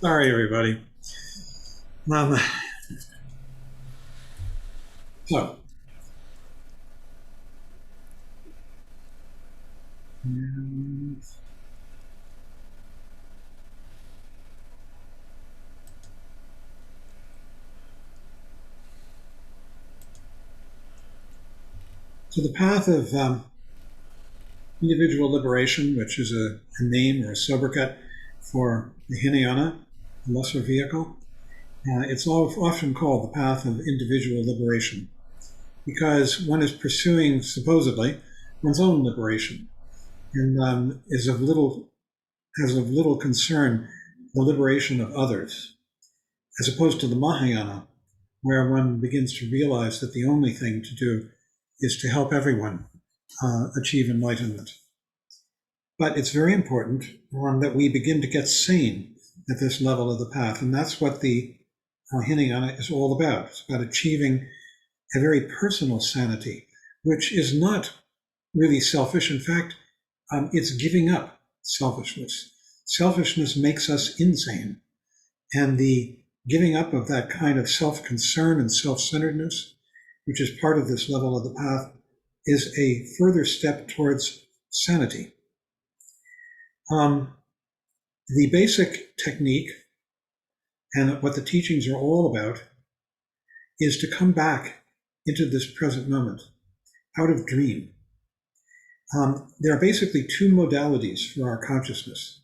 Sorry, everybody. Um, so, the path of individual liberation, which is a name or a sobriquet for the Hinayana, the lesser vehicle, it's often called the path of individual liberation because one is pursuing, supposedly, one's own liberation and has of little concern the liberation of others, as opposed to the Mahayana, where one begins to realize that the only thing to do is to help everyone achieve enlightenment. But it's very important that we begin to get sane at this level of the path, and that's what the Hinayana is all about. It's about achieving a very personal sanity, which is not really selfish. In fact, it's giving up selfishness. Selfishness makes us insane, and the giving up of that kind of self-concern and self-centeredness, which is part of this level of the path, is a further step towards sanity. The basic technique and what the teachings are all about is to come back into this present moment, out of dream. There are basically two modalities for our consciousness: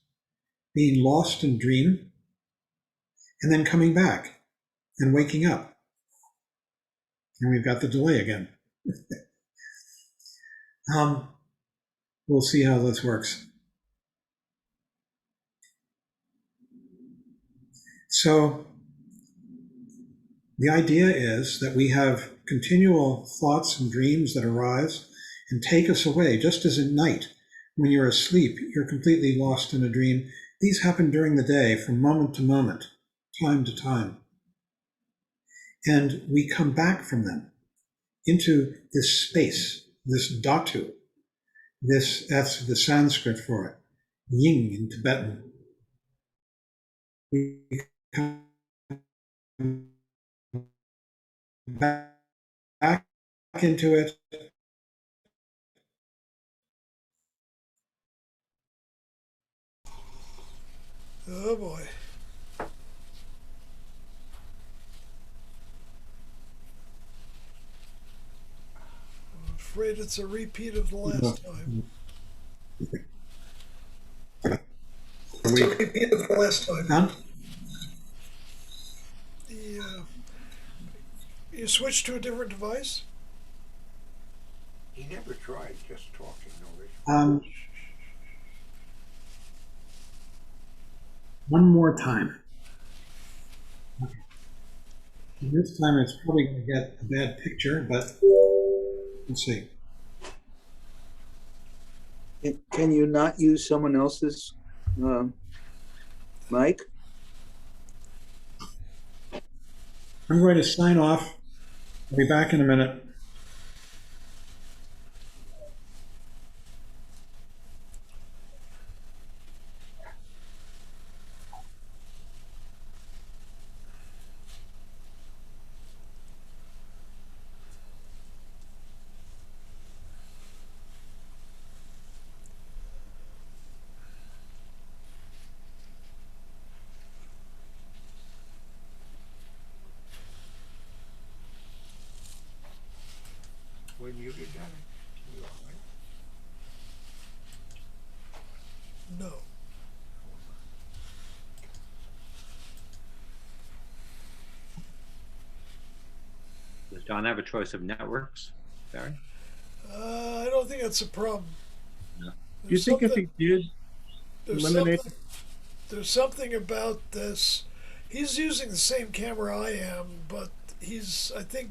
being lost in dream and then coming back and waking up. And we've got the delay again. We'll see how this works. So the idea is that we have continual thoughts and dreams that arise and take us away, just as at night, when you're asleep, you're completely lost in a dream. These happen during the day, from moment to moment, time to time. And we come back from them into this space, this dhatu, that's the Sanskrit for it, yin in Tibetan. We come back into it. Oh boy. I'm afraid it's a repeat of the last time. It's a repeat of the last time. Huh? Yeah. You switched to a different device? He never tried just talking. One more time. Okay. This time it's probably going to get a bad picture, but we'll see. Can you not use someone else's mic? I'm going to sign off. I'll be back in a minute. When you did that, you all right? No. Does John have a choice of networks, Barry? I don't think that's a problem. No. Do you think if he did eliminate? There's something about this. He's using the same camera I am, but I think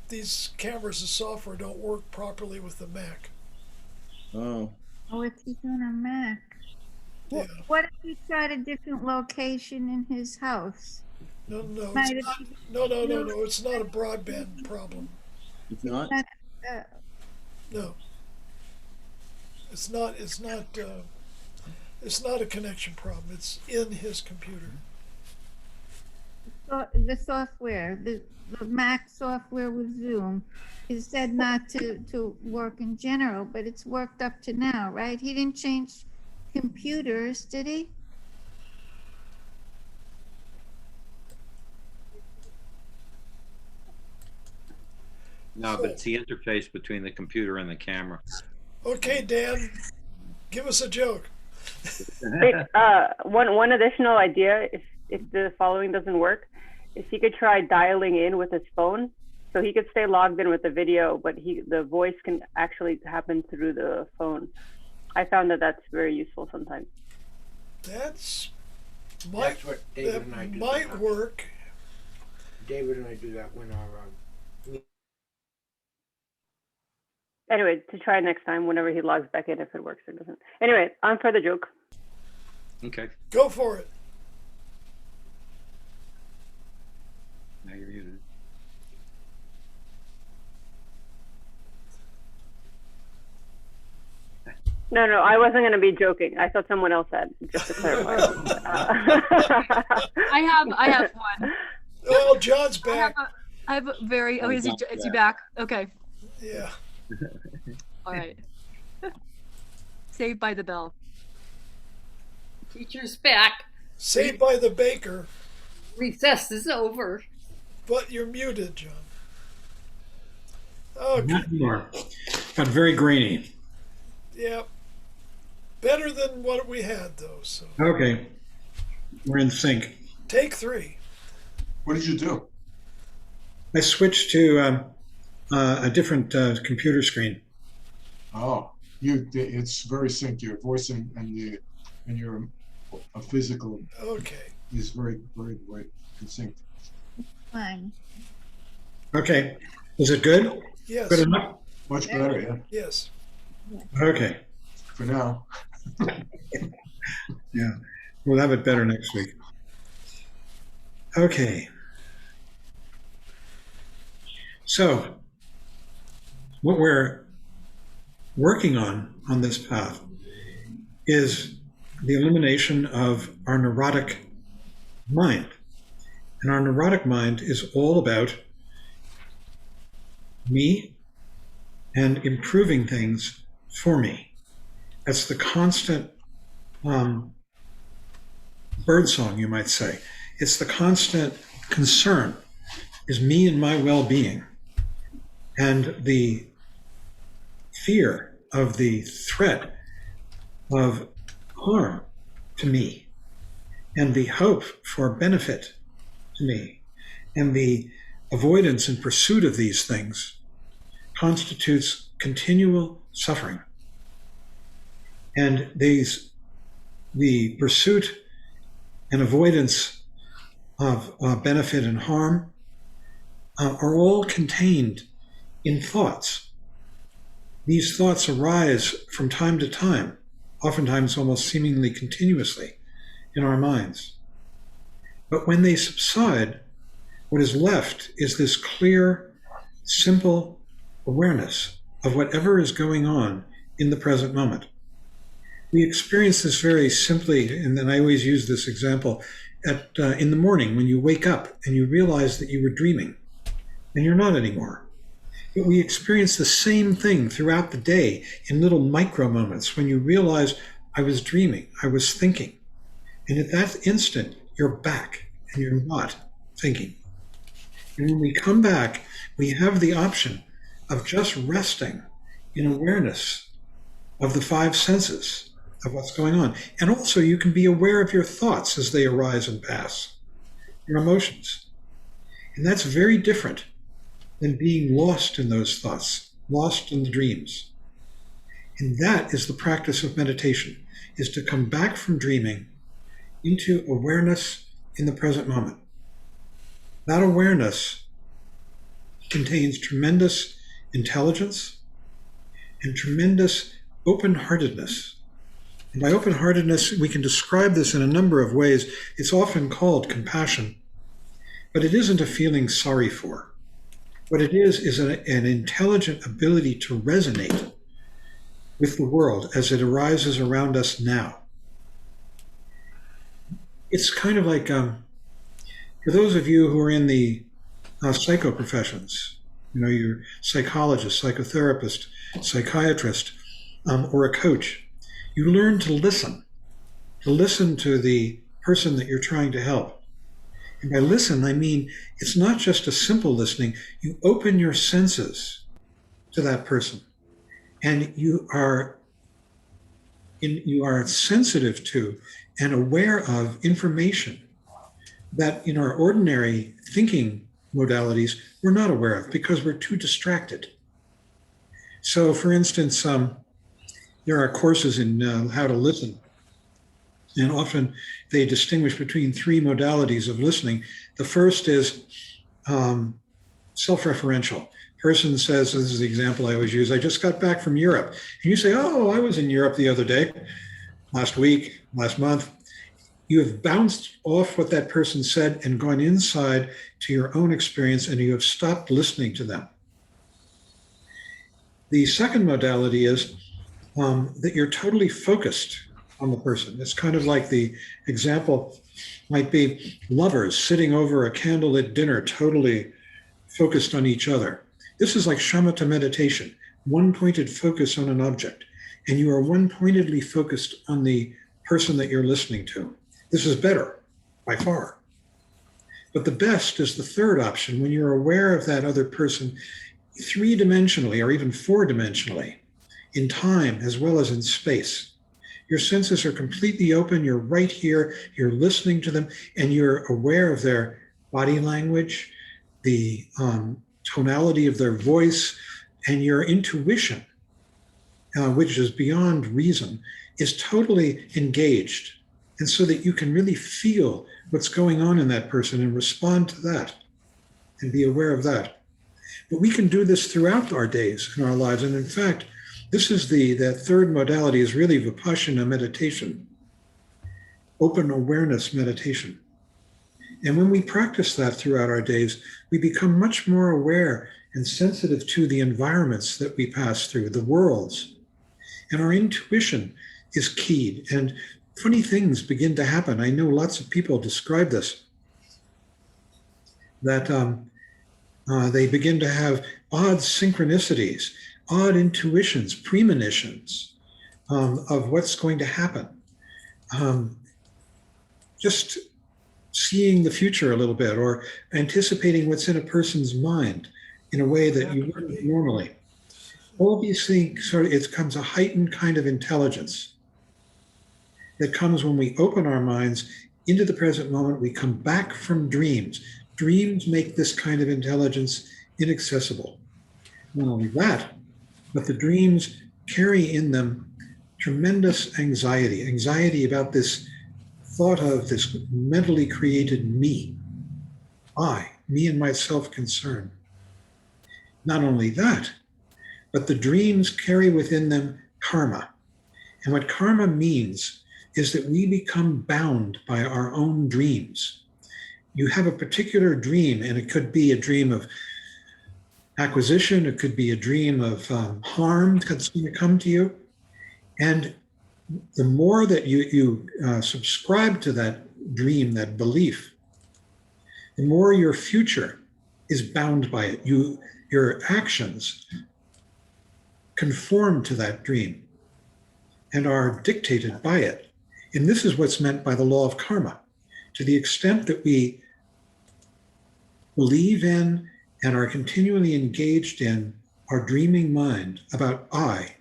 these cameras and software don't work properly with the Mac. Oh. Oh, if he's on a Mac. Yeah. What if he tried a different location in his house? No, it's Might not. have- No. It's not a broadband problem. It's not? No. It's not. It's not a connection problem. It's in his computer. the software, the Mac software with Zoom, is said not to work in general, but it's worked up to now, right? He didn't change computers, did he? No, but it's the interface between the computer and the camera. Okay, Dan, give us a joke. One additional idea, if the following doesn't work, is he could try dialing in with his phone. So he could stay logged in with the video, but the voice can actually happen through the phone. I found that that's very useful sometimes. That's what David and I do. Might work. David and I do that when our Anyway, to try next time whenever he logs back in, if it works or doesn't. Anyway, on for the joke. Okay. Go for it. Now you're muted. No, I wasn't going to be joking. I thought someone else had, just to clarify. I have one. Oh, John's back. I have a very. Oh, is he back? Okay. Yeah. All right. Saved by the Bell. Teacher's back. Saved by the baker. Recess is over. But you're muted, John. Okay. Not anymore. Got very grainy. Yeah. Better than what we had, though. So. Okay. We're in sync. Take 3. What did you do? I switched to a different computer screen. Oh, it's very synced. Your voice and your physical is very synced. Fine. Okay. Is it good? Yes. Good enough? Much better, yeah. Yes. Okay. For now. Yeah. We'll have it better next week. Okay. So, what we're working on this path is the elimination of our neurotic mind. And our neurotic mind is all about me and improving things for me. That's the constant birdsong, you might say. It's the constant concern is me and my well-being. And the fear of the threat of harm to me, and the hope for benefit to me, and the avoidance and pursuit of these things constitutes continual suffering. And the pursuit and avoidance of benefit and harm are all contained in thoughts. These thoughts arise from time to time, oftentimes almost seemingly continuously in our minds. But when they subside, what is left is this clear, simple awareness of whatever is going on in the present moment. We experience this very simply, and then I always use this example, in the morning when you wake up and you realize that you were dreaming, and you're not anymore. But we experience the same thing throughout the day in little micro moments when you realize I was dreaming, I was thinking. And at that instant, you're back and you're not thinking. And when we come back, we have the option of just resting in awareness of the 5 senses of what's going on. And also you can be aware of your thoughts as they arise and pass, your emotions. And that's very different than being lost in those thoughts, lost in the dreams. And that is the practice of meditation, is to come back from dreaming into awareness in the present moment. That awareness contains tremendous intelligence and tremendous open-heartedness. And by open-heartedness, we can describe this in a number of ways. It's often called compassion, but it isn't a feeling sorry for. What it is an intelligent ability to resonate with the world as it arises around us now. It's kind of like For those of you who are in the psycho professions, you're psychologist, psychotherapist, psychiatrist, or a coach, you learn to listen to the person that you're trying to help. And by listen, I mean, it's not just a simple listening. You open your senses to that person, and you are sensitive to and aware of information that in our ordinary thinking modalities, we're not aware of because we're too distracted. So for instance, there are courses in how to listen. And often they distinguish between three modalities of listening. The first is self-referential. Person says, this is the example I always use, I just got back from Europe. And you say, oh, I was in Europe the other day, last week, last month. You have bounced off what that person said and gone inside to your own experience, and you have stopped listening to them. The second modality is that you're totally focused on the person. It's kind of like the example might be lovers sitting over a candlelit dinner, totally focused on each other. This is like Shamatha meditation, one-pointed focus on an object, and you are one-pointedly focused on the person that you're listening to. This is better, by far. But the best is the third option, when you're aware of that other person three-dimensionally or even four-dimensionally, in time as well as in space. Your senses are completely open, you're right here, you're listening to them, and you're aware of their body language, the tonality of their voice, and your intuition, which is beyond reason, is totally engaged. And so that you can really feel what's going on in that person and respond to that and be aware of that. But we can do this throughout our days in our lives. And in fact, this is that third modality is really Vipassana meditation, open awareness meditation. And when we practice that throughout our days, we become much more aware and sensitive to the environments that we pass through, the worlds. And our intuition is keyed, and funny things begin to happen. I know lots of people describe this, that they begin to have odd synchronicities, odd intuitions, premonitions of what's going to happen. Just seeing the future a little bit, or anticipating what's in a person's mind in a way that you wouldn't normally. All these things, it comes a heightened kind of intelligence that comes when we open our minds into the present moment. We come back from dreams. Dreams make this kind of intelligence inaccessible. Not only that, but the dreams carry in them tremendous anxiety about this thought of this mentally created me and my self-concern. Not only that, but the dreams carry within them karma. And what karma means is that we become bound by our own dreams. You have a particular dream, and it could be a dream of acquisition, it could be a dream of harm that's going to come to you. And the more that you subscribe to that dream, that belief, the more your future is bound by it. Your actions conform to that dream and are dictated by it. And this is what's meant by the law of karma. To the extent that we believe in and are continually engaged in our dreaming mind about I,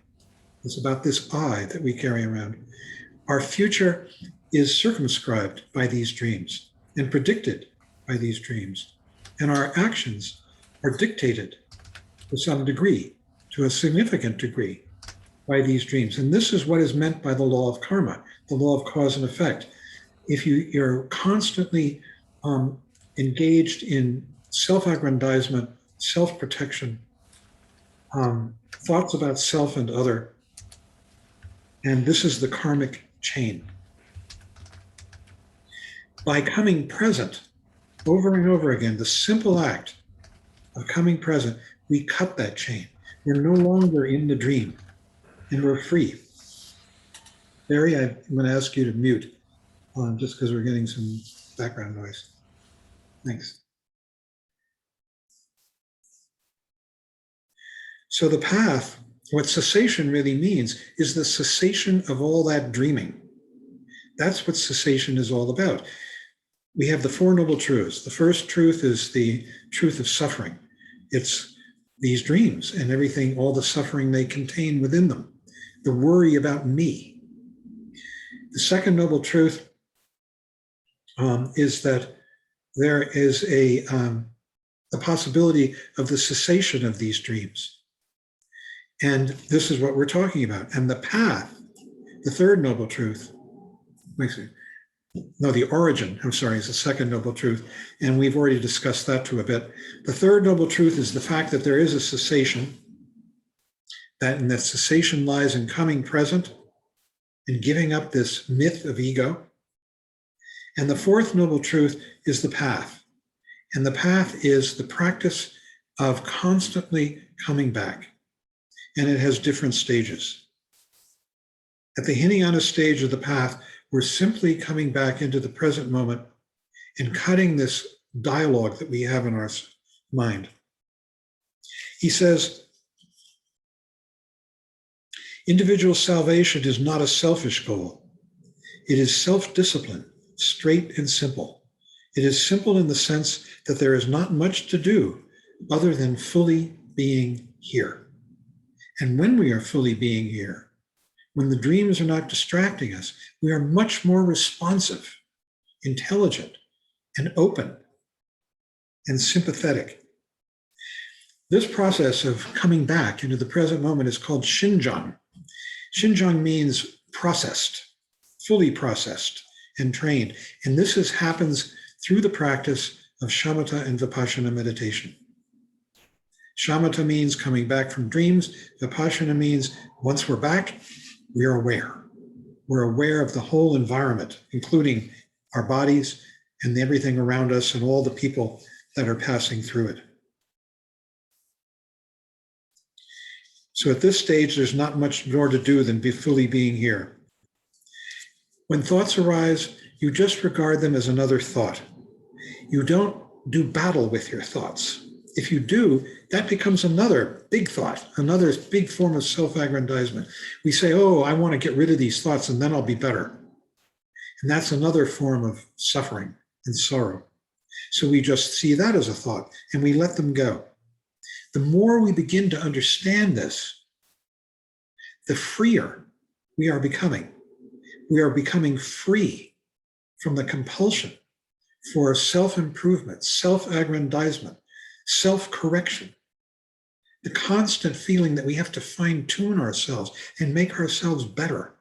it's about this I that we carry around, our future is circumscribed by these dreams and predicted by these dreams. And our actions are dictated to some degree, to a significant degree, by these dreams. And this is what is meant by the law of karma, the law of cause and effect. If you're constantly engaged in self-aggrandizement, self-protection, thoughts about self and other, and this is the karmic chain. By coming present over and over again, the simple act of coming present, we cut that chain. We're no longer in the dream, and we're free. Barry, I'm going to ask you to mute, just because we're getting some background noise. Thanks. So the path, what cessation really means, is the cessation of all that dreaming. That's what cessation is all about. We have the Four Noble Truths. The first truth is the truth of suffering. It's these dreams and everything, all the suffering they contain within them, the worry about me. The second noble truth is that there is a possibility of the cessation of these dreams. And this is what we're talking about. And the path, the third noble truth, the origin, I'm sorry, is the second noble truth. And we've already discussed that to a bit. The third noble truth is the fact that there is a cessation, and that cessation lies in coming present and giving up this myth of ego. And the fourth noble truth is the path. And the path is the practice of constantly coming back. And it has different stages. At the Hinayana stage of the path, we're simply coming back into the present moment and cutting this dialogue that we have in our mind. He says, individual salvation is not a selfish goal. It is self-discipline, straight and simple. It is simple in the sense that there is not much to do other than fully being here. And when we are fully being here, when the dreams are not distracting us, we are much more responsive, intelligent, and open, and sympathetic. This process of coming back into the present moment is called Shinjang. Shinjang means processed, fully processed and trained. And this happens through the practice of Shamatha and Vipassana meditation. Shamatha means coming back from dreams. Vipassana means once we're back, we are aware. We're aware of the whole environment, including our bodies and everything around us and all the people that are passing through it. So at this stage, there's not much more to do than be fully being here. When thoughts arise, you just regard them as another thought. You don't do battle with your thoughts. If you do, that becomes another big thought, another big form of self-aggrandizement. We say, oh, I want to get rid of these thoughts and then I'll be better. And that's another form of suffering and sorrow. So we just see that as a thought and we let them go. The more we begin to understand this, the freer we are becoming. We are becoming free from the compulsion for self-improvement, self-aggrandizement, self-correction, the constant feeling that we have to fine-tune ourselves and make ourselves better.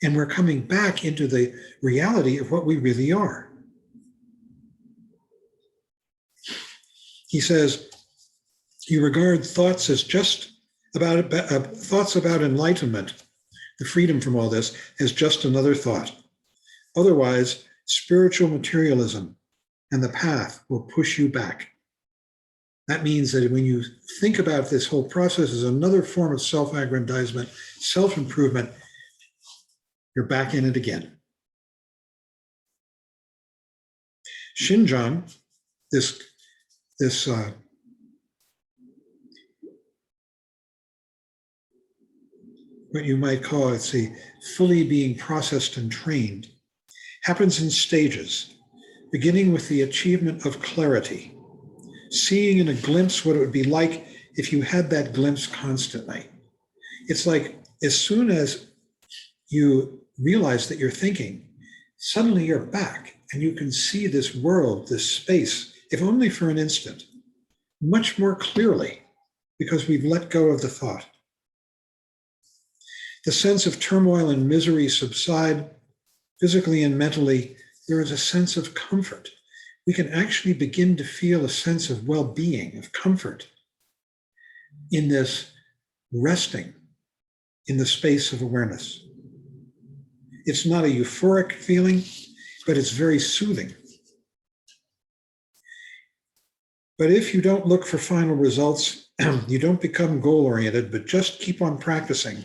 And we're coming back into the reality of what we really are. He says, you regard thoughts as just about thoughts about enlightenment, the freedom from all this, as just another thought. Otherwise, spiritual materialism and the path will push you back. That means that when you think about this whole process as another form of self-aggrandizement, self-improvement, you're back in it again. Shinjang, this what you might call it's a fully being processed and trained, happens in stages, beginning with the achievement of clarity, seeing in a glimpse what it would be like if you had that glimpse constantly. It's like as soon as you realize that you're thinking, suddenly you're back and you can see this world, this space, if only for an instant, much more clearly because we've let go of the thought. The sense of turmoil and misery subside. Physically and mentally, there is a sense of comfort. We can actually begin to feel a sense of well-being, of comfort in this resting in the space of awareness. It's not a euphoric feeling, but it's very soothing. But if you don't look for final results, you don't become goal-oriented, but just keep on practicing.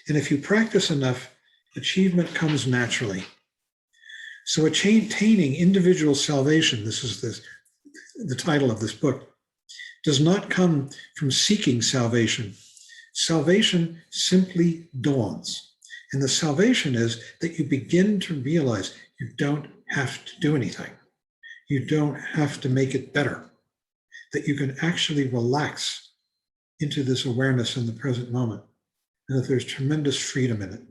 And if you practice enough, achievement comes naturally. So attaining individual salvation, this is the the title of this book, does not come from seeking salvation. Salvation simply dawns. And the salvation is that you begin to realize you don't have to do anything. You don't have to make it better. That you can actually relax into this awareness in the present moment, and that there's tremendous freedom in it.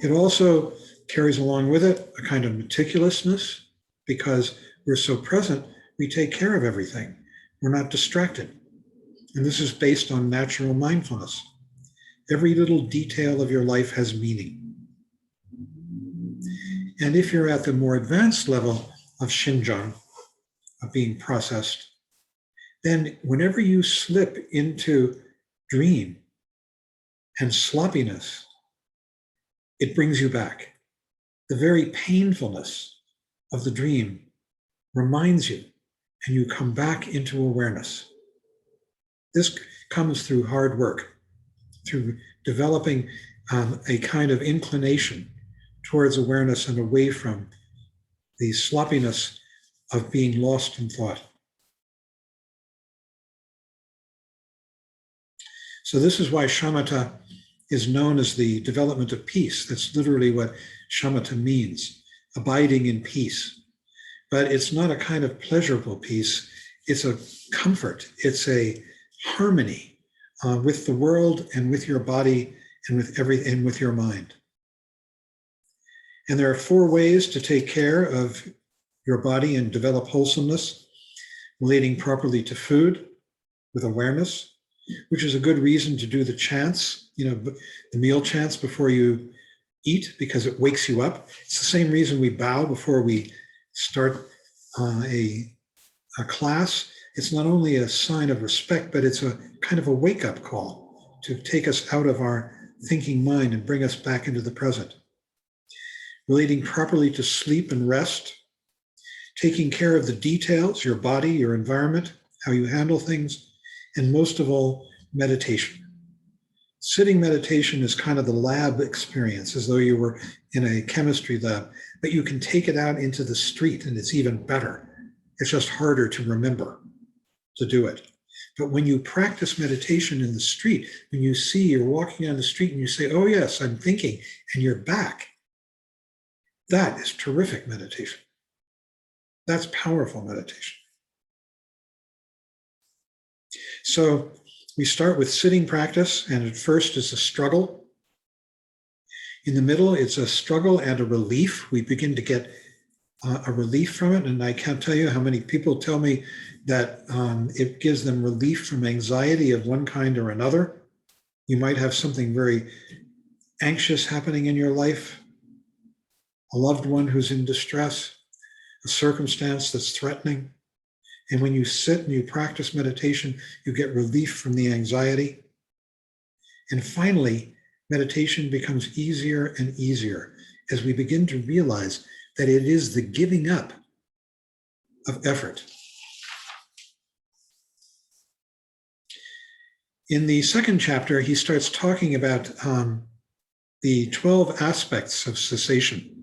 It also carries along with it a kind of meticulousness, because we're so present, we take care of everything. We're not distracted. And this is based on natural mindfulness. Every little detail of your life has meaning. And if you're at the more advanced level of Shinjang, of being processed, then whenever you slip into dream and sloppiness, it brings you back. The very painfulness of the dream reminds you, and you come back into awareness. This comes through hard work, through developing a kind of inclination towards awareness and away from the sloppiness of being lost in thought. So this is why shamatha is known as the development of peace. That's literally what shamatha means, abiding in peace. But it's not a kind of pleasurable peace. It's a comfort. It's a harmony with the world and with your body and with everything, and with your mind. And there are 4 ways to take care of your body and develop wholesomeness: relating properly to food with awareness, which is a good reason to do the chants, the meal chants before you eat, because it wakes you up. It's the same reason we bow before we start a class. It's not only a sign of respect, but it's a kind of a wake-up call to take us out of our thinking mind and bring us back into the present. Relating properly to sleep and rest, taking care of the details, your body, your environment, how you handle things, and most of all, meditation. Sitting meditation is kind of the lab experience, as though you were in a chemistry lab, but you can take it out into the street and it's even better. It's just harder to remember to do it. But when you practice meditation in the street, when you see you're walking on the street and you say, oh yes, I'm thinking, and you're back, that is terrific meditation. That's powerful meditation. So we start with sitting practice, and at first it's a struggle. In the middle, it's a struggle and a relief. We begin to get a relief from it, and I can't tell you how many people tell me that it gives them relief from anxiety of one kind or another. You might have something very anxious happening in your life, a loved one who's in distress, a circumstance that's threatening. And when you sit and you practice meditation, you get relief from the anxiety. And finally, meditation becomes easier and easier as we begin to realize that it is the giving up of effort. In the 2nd chapter, he starts talking about the 12 aspects of cessation.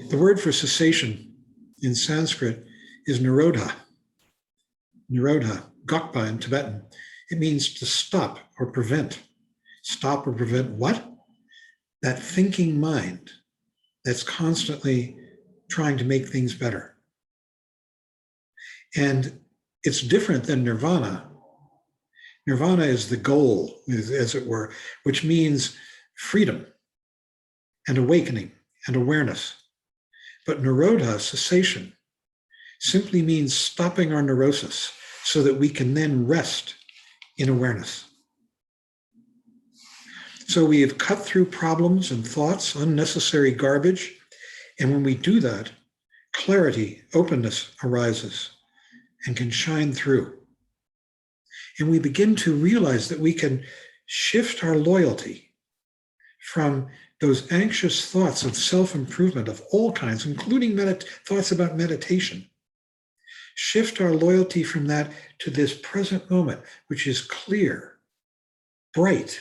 The word for cessation in Sanskrit is nirodha. Nirodha, gokpa in Tibetan. It means to stop or prevent. Stop or prevent what? That thinking mind that's constantly trying to make things better. And it's different than nirvana. Nirvana is the goal, as it were, which means freedom and awakening and awareness. But nirodha, cessation, simply means stopping our neurosis so that we can then rest in awareness. So we have cut through problems and thoughts, unnecessary garbage, and when we do that, clarity, openness arises and can shine through. And we begin to realize that we can shift our loyalty from those anxious thoughts of self-improvement of all kinds, including thoughts about meditation. Shift our loyalty from that to this present moment, which is clear, bright,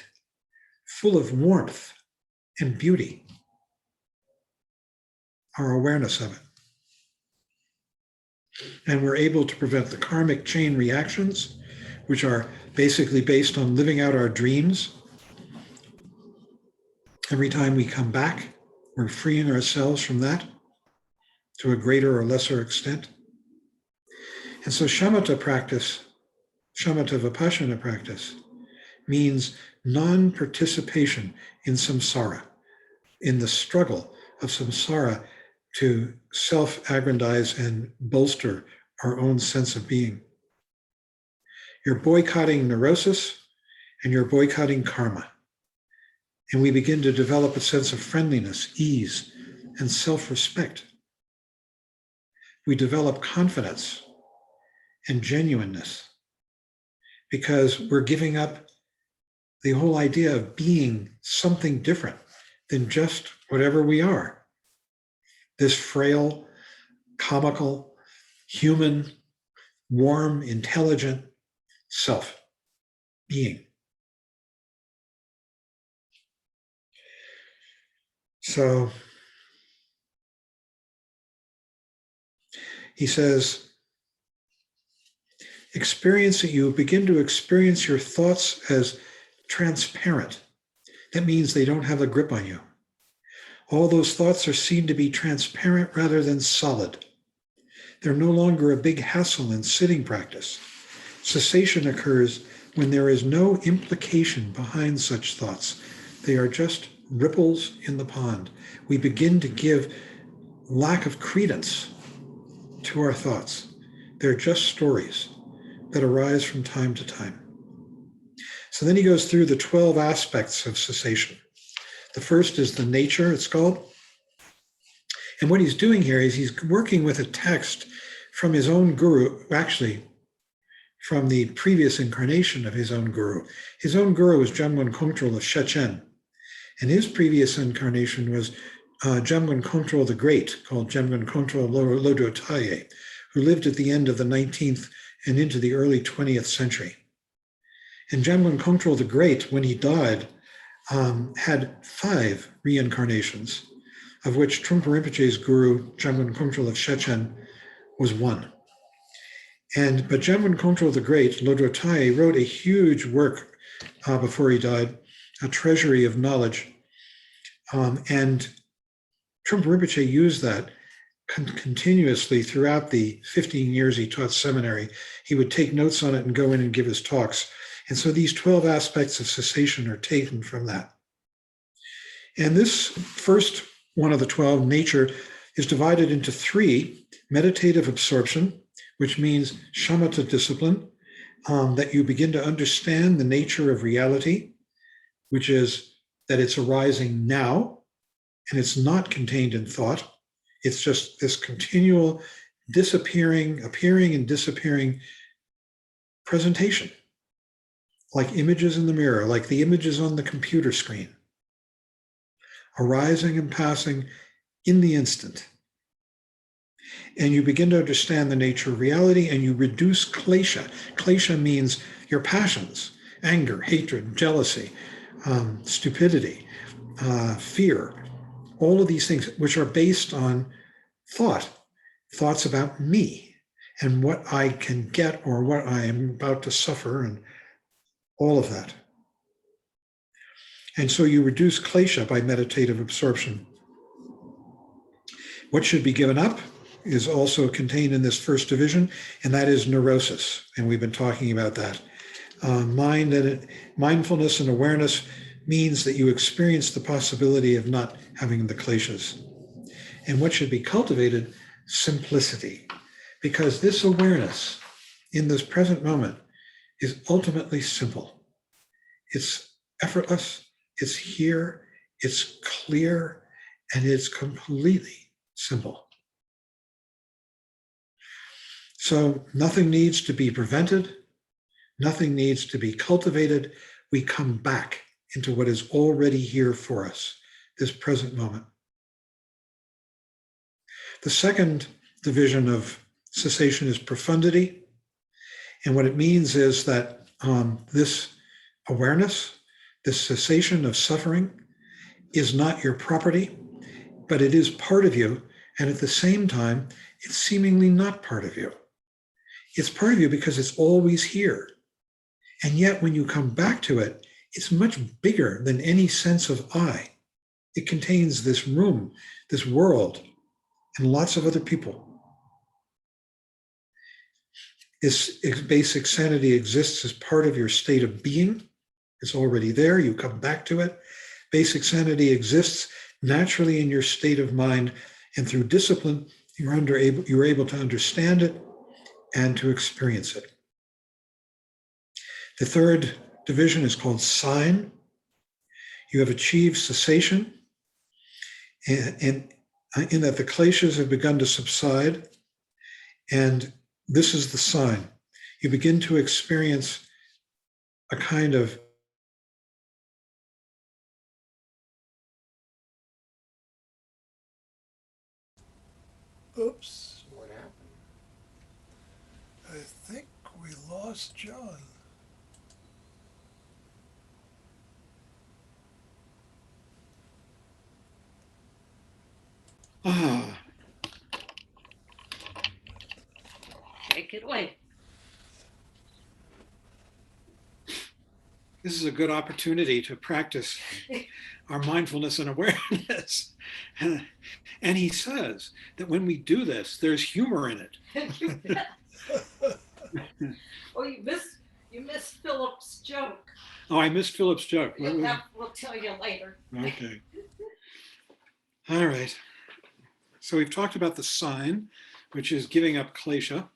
full of warmth and beauty. Our awareness of it. And we're able to prevent the karmic chain reactions, which are basically based on living out our dreams. Every time we come back, we're freeing ourselves from that to a greater or lesser extent. And so shamatha practice, shamatha vipassana practice, means non-participation in samsara, in the struggle of samsara to self-aggrandize and bolster our own sense of being. You're boycotting neurosis and you're boycotting karma. And we begin to develop a sense of friendliness, ease, and self-respect. We develop confidence and genuineness because we're giving up the whole idea of being something different than just whatever we are. This frail, comical, human, warm, intelligent self being. So he says, you begin to experience your thoughts as transparent. That means they don't have a grip on you. All those thoughts are seen to be transparent rather than solid. They're no longer a big hassle in sitting practice. Cessation occurs when there is no implication behind such thoughts. They are just ripples in the pond. We begin to give lack of credence to our thoughts. They're just stories that arise from time to time. So then he goes through the 12 aspects of cessation. The first is the nature, it's called. And what he's doing here is he's working with a text from his own guru, actually from the previous incarnation of his own guru. His own guru was Jamgon Kongtrul of Shechen. And his previous incarnation was Jamgon Kongtrul the Great, called Jamgon Kongtrul Lodro Taye, who lived at the end of the 19th and into the early 20th century. And Jamgon Kongtrul the Great, when he died, had 5 reincarnations, of which Trungpa Rinpoche's guru, Jamgon Kongtrul of Shechen, was one. But Jamgon Kongtrul the Great, Lodro Taye, wrote a huge work before he died, a treasury of knowledge. And Trungpa Rinpoche used that continuously throughout the 15 years he taught seminary. He would take notes on it and go in and give his talks. And so these 12 aspects of cessation are taken from that. And this first one of the 12, nature, is divided into 3: meditative absorption, which means shamatha discipline, that you begin to understand the nature of reality, which is that it's arising now, and it's not contained in thought. It's just this continual disappearing, appearing and disappearing presentation, like images in the mirror, like the images on the computer screen, arising and passing in the instant. And you begin to understand the nature of reality, and you reduce klesha. Klesha means your passions, anger, hatred, jealousy, stupidity, fear, all of these things which are based on thoughts about me and what I can get or what I am about to suffer and all of that. And so you reduce klesha by meditative absorption. What should be given up is also contained in this first division, and that is neurosis. And we've been talking about that. Mindfulness and awareness means that you experience the possibility of not having the kleshas. And what should be cultivated? Simplicity. Because this awareness in this present moment is ultimately simple. It's effortless, it's here, it's clear, and it's completely simple. So nothing needs to be prevented, nothing needs to be cultivated. We come back into what is already here for us, this present moment. The second division of cessation is profundity. And what it means is that this awareness, this cessation of suffering, is not your property, but it is part of you, And at the same time, it's seemingly not part of you. It's part of you because it's always here. And yet when you come back to it, it's much bigger than any sense of I. It contains this room, this world, and lots of other people. This basic sanity exists as part of your state of being. It's already there. You come back to it. Basic sanity exists naturally in your state of mind, and through discipline, you're able to understand it and to experience it. The third division is called sign. You have achieved cessation, and in that the kleshas have begun to subside, and this is the sign. You begin to experience a kind of Oops. What happened? I think we lost John. Take it away. This is a good opportunity to practice our mindfulness and awareness. And he says that when we do this, there's humor in it. Oh, you missed Philip's joke. Oh, I missed Philip's joke. We'll tell you later. Okay. All right. So we've talked about the sign, which is giving up klesha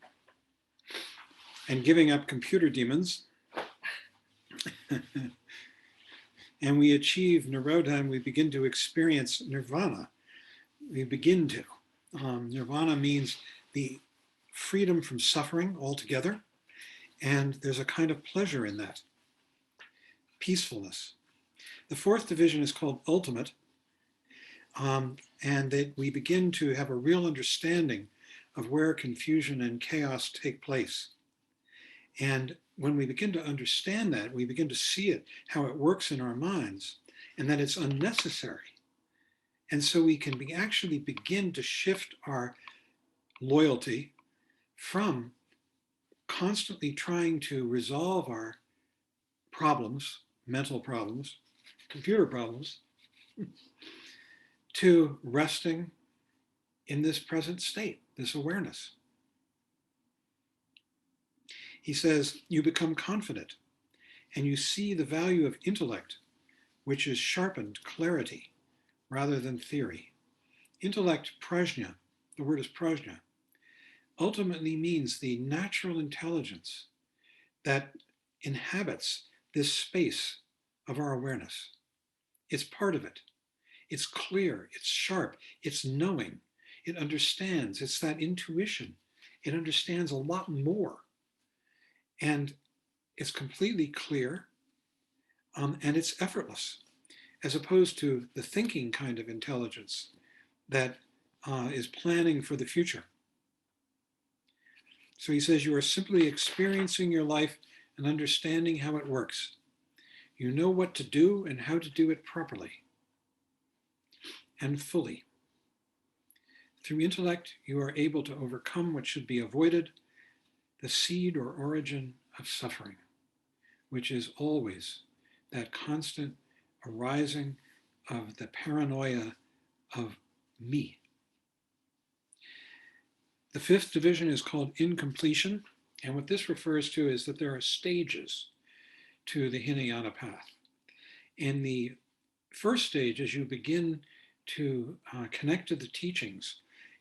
and giving up computer demons. And we achieve nirodha, and we begin to experience nirvana. We begin to. Nirvana means the freedom from suffering altogether. And there's a kind of pleasure in that. Peacefulness. The fourth division is called ultimate. And that we begin to have a real understanding of where confusion and chaos take place. And when we begin to understand that, we begin to see it, how it works in our minds, and that it's unnecessary. And so we can actually begin to shift our loyalty from constantly trying to resolve our problems, mental problems, computer problems, to resting in this present state, this awareness. He says, you become confident and you see the value of intellect, which is sharpened clarity rather than theory. Intellect, prajna, the word is prajna, ultimately means the natural intelligence that inhabits this space of our awareness. It's part of it. It's clear, it's sharp, it's knowing, it understands, it's that intuition. It understands a lot more. And it's completely clear, and it's effortless, as opposed to the thinking kind of intelligence that is planning for the future. So he says, you are simply experiencing your life and understanding how it works. You know what to do and how to do it properly and fully. Through intellect, you are able to overcome what should be avoided, the seed or origin of suffering, which is always that constant arising of the paranoia of me. The fifth division is called incompletion, and what this refers to is that there are stages to the Hinayana path. In the first stage, as you begin to connect to the teachings,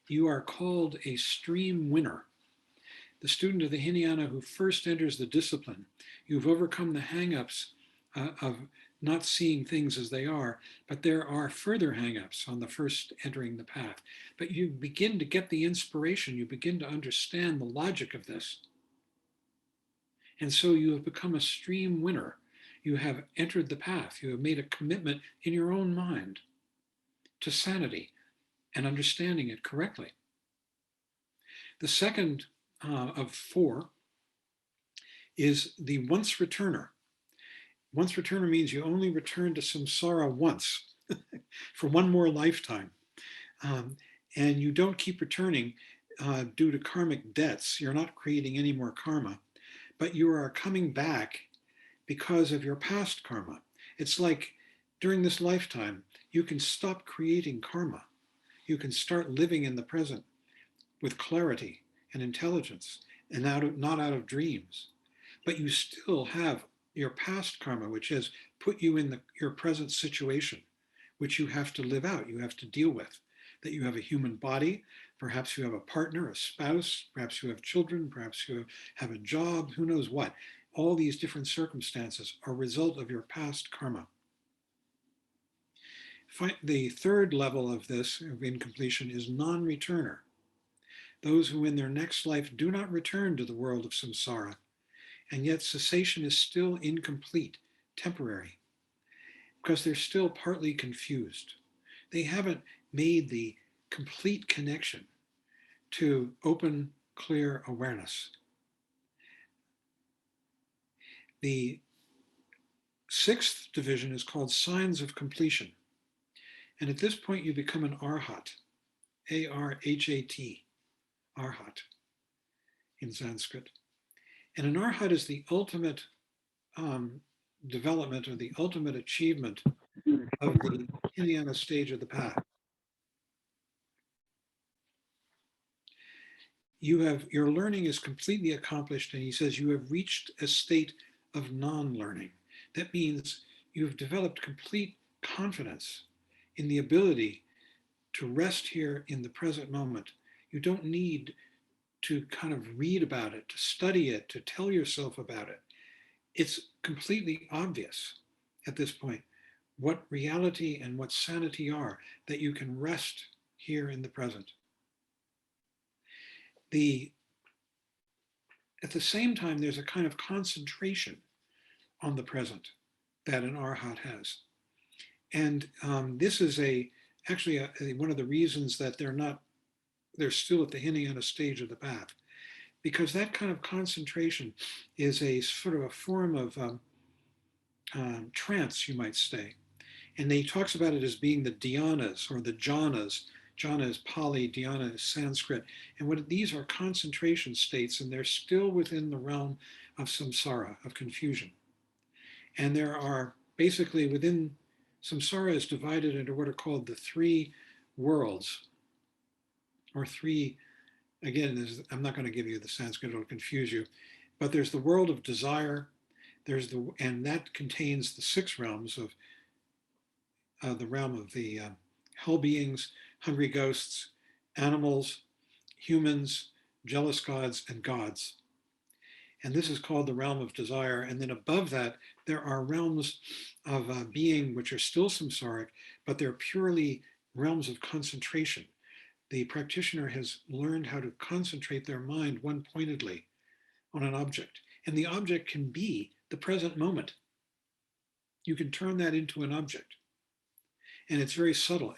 you are called a stream winner. The student of the Hinayana who first enters the discipline, you've overcome the hang-ups of not seeing things as they are, but there are further hang-ups on the first entering the path. But you begin to get the inspiration, you begin to understand the logic of this. And so you have become a stream winner. You have entered the path. You have made a commitment in your own mind to sanity and understanding it correctly. The second of four is the once returner. Once returner means you only return to samsara once for one more lifetime. and you don't keep returning due to karmic debts. You're not creating any more karma, but you are coming back because of your past karma. It's like during this lifetime, you can stop creating karma. You can start living in the present with clarity and intelligence and not out of dreams. But you still have your past karma, which has put you in your present situation, which you have to live out, you have to deal with. That you have a human body, perhaps you have a partner, a spouse, perhaps you have children, perhaps you have a job, who knows what. All these different circumstances are a result of your past karma. The third level of this, of incompletion, is non-returner. Those who in their next life do not return to the world of samsara, and yet cessation is still incomplete, temporary, because they're still partly confused. They haven't made the complete connection to open, clear awareness. The sixth division is called signs of completion. And at this point, you become an arhat, A-R-H-A-T, arhat in Sanskrit. And an arhat is the ultimate development or the ultimate achievement of the Hinayana stage of the path. Your learning is completely accomplished, and he says you have reached a state of non-learning. That means you've developed complete confidence in the ability to rest here in the present moment. You don't need to kind of read about it, to study it, to tell yourself about it. It's completely obvious at this point what reality and what sanity are, that you can rest here in the present. At the same time, there's a kind of concentration on the present that an arhat has. And this is actually one of the reasons that they're still at the Hinayana stage of the path, because that kind of concentration is a sort of a form of trance, you might say. And he talks about it as being the dhyanas or the jhanas. Jhana is Pali, dhyana is Sanskrit. And these are concentration states, and they're still within the realm of samsara, of confusion. And there are basically within samsara is divided into what are called the three worlds, or three, again, I'm not going to give you the Sanskrit, it'll confuse you, but there's the world of desire, and that contains the six realms of the realm of the hell beings, hungry ghosts, animals, humans, jealous gods, and gods. And this is called the realm of desire. And then above that, there are realms of being which are still samsaric, but they're purely realms of concentration. The practitioner has learned how to concentrate their mind one-pointedly on an object. And the object can be the present moment. You can turn that into an object. And it's very subtle.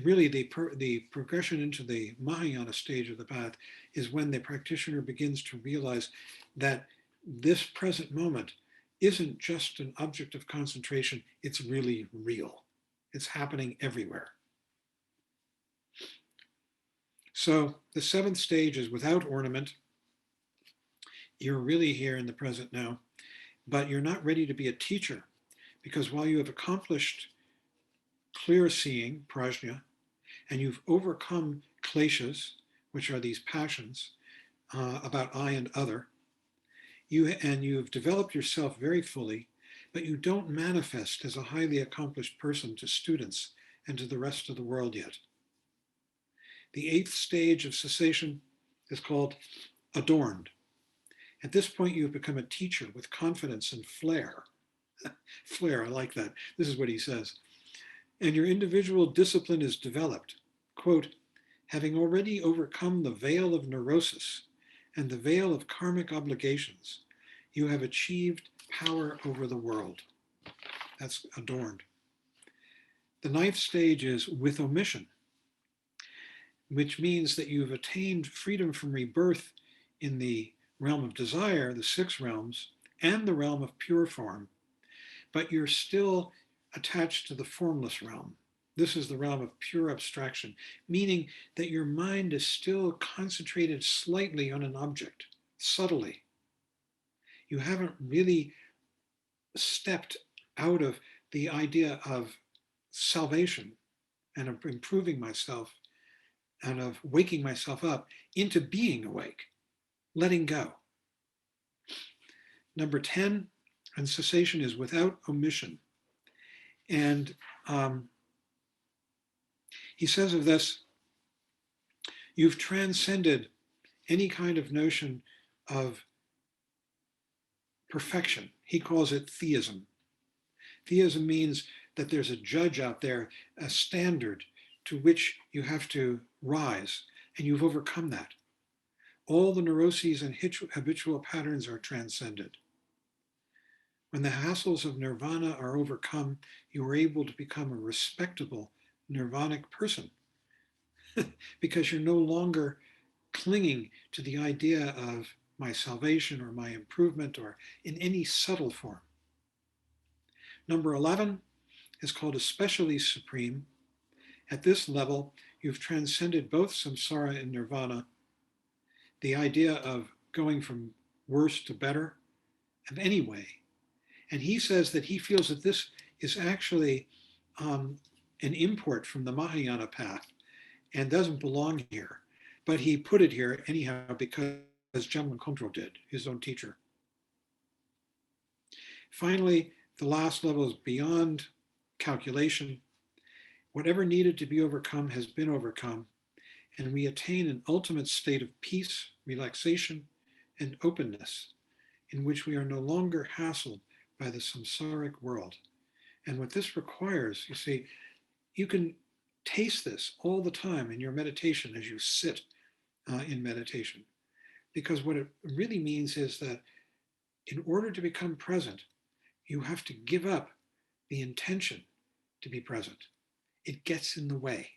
Really, the progression into the Mahayana stage of the path is when the practitioner begins to realize that this present moment isn't just an object of concentration, it's really real. It's happening everywhere. So the seventh stage is without ornament. You're really here in the present now, but you're not ready to be a teacher, because while you have accomplished clear seeing, prajna, and you've overcome kleshas, which are these passions about I and other, you've developed yourself very fully, but you don't manifest as a highly accomplished person to students and to the rest of the world yet. The eighth stage of cessation is called adorned. At this point, you've become a teacher with confidence and flair. Flair, I like that. This is what he says. And your individual discipline is developed, quote, having already overcome the veil of neurosis and the veil of karmic obligations, you have achieved power over the world. That's adorned. The ninth stage is with omission, which means that you've attained freedom from rebirth in the realm of desire, the six realms, and the realm of pure form, but you're still attached to the formless realm, This is the realm of pure abstraction, meaning that your mind is still concentrated slightly on an object, subtly. You haven't really stepped out of the idea of salvation and of improving myself and of waking myself up into being awake, letting go. Number 10, and cessation is without omission. And he says of this, you've transcended any kind of notion of perfection. He calls it theism. Theism means that there's a judge out there, a standard to which you have to rise, and you've overcome that. All the neuroses and habitual patterns are transcended. When the hassles of nirvana are overcome, you are able to become a respectable nirvanic person because you're no longer clinging to the idea of my salvation or my improvement or in any subtle form. Number 11 is called especially supreme. At this level, you've transcended both samsara and nirvana, the idea of going from worse to better of any way. And he says that he feels that this is actually an import from the Mahayana path and doesn't belong here. But he put it here anyhow because Jamlin Kongtrul did, his own teacher. Finally, the last level is beyond calculation. Whatever needed to be overcome has been overcome, and we attain an ultimate state of peace, relaxation, and openness, in which we are no longer hassled by the samsaric world. And what this requires, you see, you can taste this all the time in your meditation as you sit in meditation. Because what it really means is that in order to become present, you have to give up the intention to be present. It gets in the way.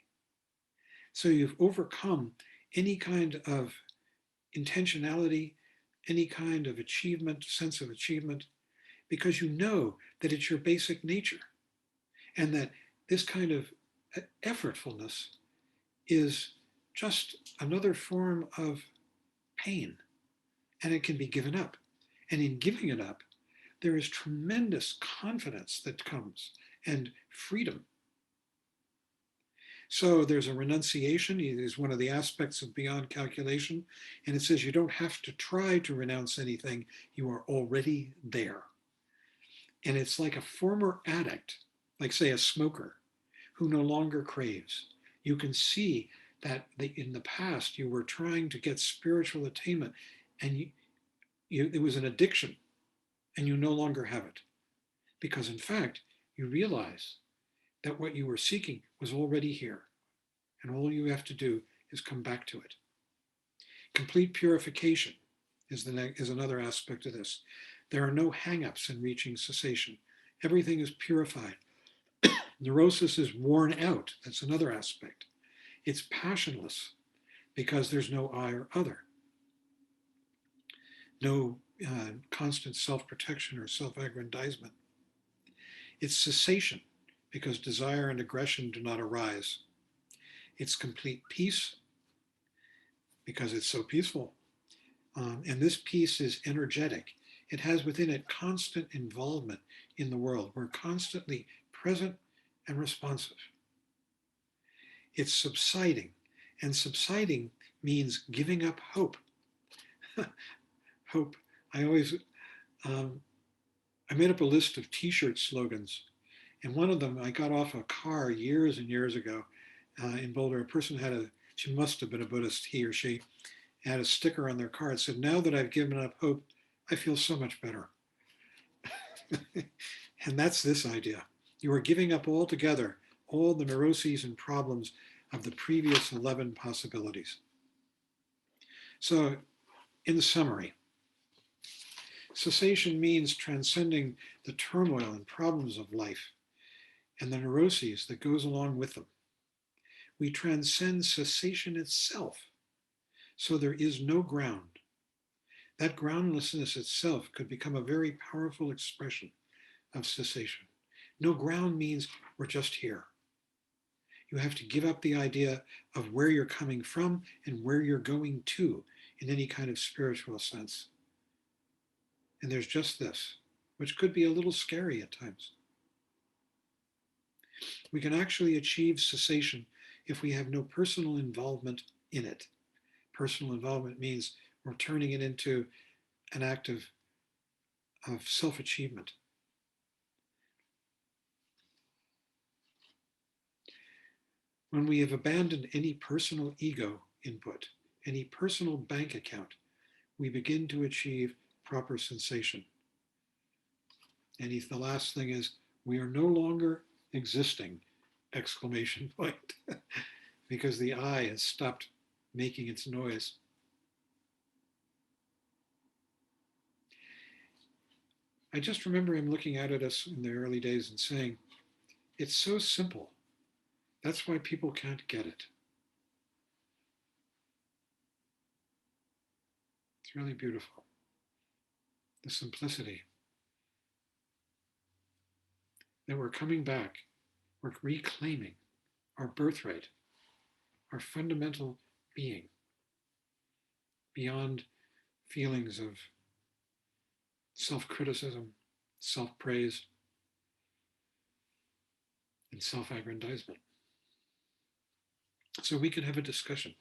So you've overcome any kind of intentionality, any kind of achievement, sense of achievement, because you know that it's your basic nature and that this kind of effortfulness is just another form of pain, and it can be given up. And in giving it up, there is tremendous confidence that comes and freedom. So there's a renunciation. It is one of the aspects of beyond calculation. And it says you don't have to try to renounce anything. You are already there. And it's like a former addict, like say a smoker, who no longer craves. You can see that in the past you were trying to get spiritual attainment and it was an addiction and you no longer have it. Because in fact, you realize that what you were seeking was already here. And all you have to do is come back to it. Complete purification is another aspect of this. There are no hang-ups in reaching cessation. Everything is purified. Neurosis is worn out. That's another aspect. It's passionless because there's no I or other. No constant self-protection or self-aggrandizement. It's cessation because desire and aggression do not arise. It's complete peace because it's so peaceful. And this peace is energetic. It has within it constant involvement in the world. We're constantly present and responsive. It's subsiding, and subsiding means giving up hope. Hope. I made up a list of t-shirt slogans, and one of them, I got off a car years and years ago in Boulder. A person she must have been a Buddhist, he or she, had a sticker on their car that said, "Now that I've given up hope, I feel so much better." And that's this idea. You are giving up altogether all the neuroses and problems of the previous 11 possibilities. So, in summary, cessation means transcending the turmoil and problems of life and the neuroses that goes along with them. We transcend cessation itself, so there is no ground. That groundlessness itself could become a very powerful expression of cessation. No ground means we're just here. You have to give up the idea of where you're coming from and where you're going to in any kind of spiritual sense. And there's just this, which could be a little scary at times. We can actually achieve cessation if we have no personal involvement in it. Personal involvement means we're turning it into an act of self-achievement. When we have abandoned any personal ego input, any personal bank account, we begin to achieve proper sensation. And if the last thing is, we are no longer existing, exclamation point, because the I has stopped making its noise. I just remember him looking out at us in the early days and saying, it's so simple. That's why people can't get it. It's really beautiful. The simplicity. That we're coming back, we're reclaiming our birthright, our fundamental being, beyond feelings of self-criticism, self-praise, and self-aggrandizement. So we can have a discussion.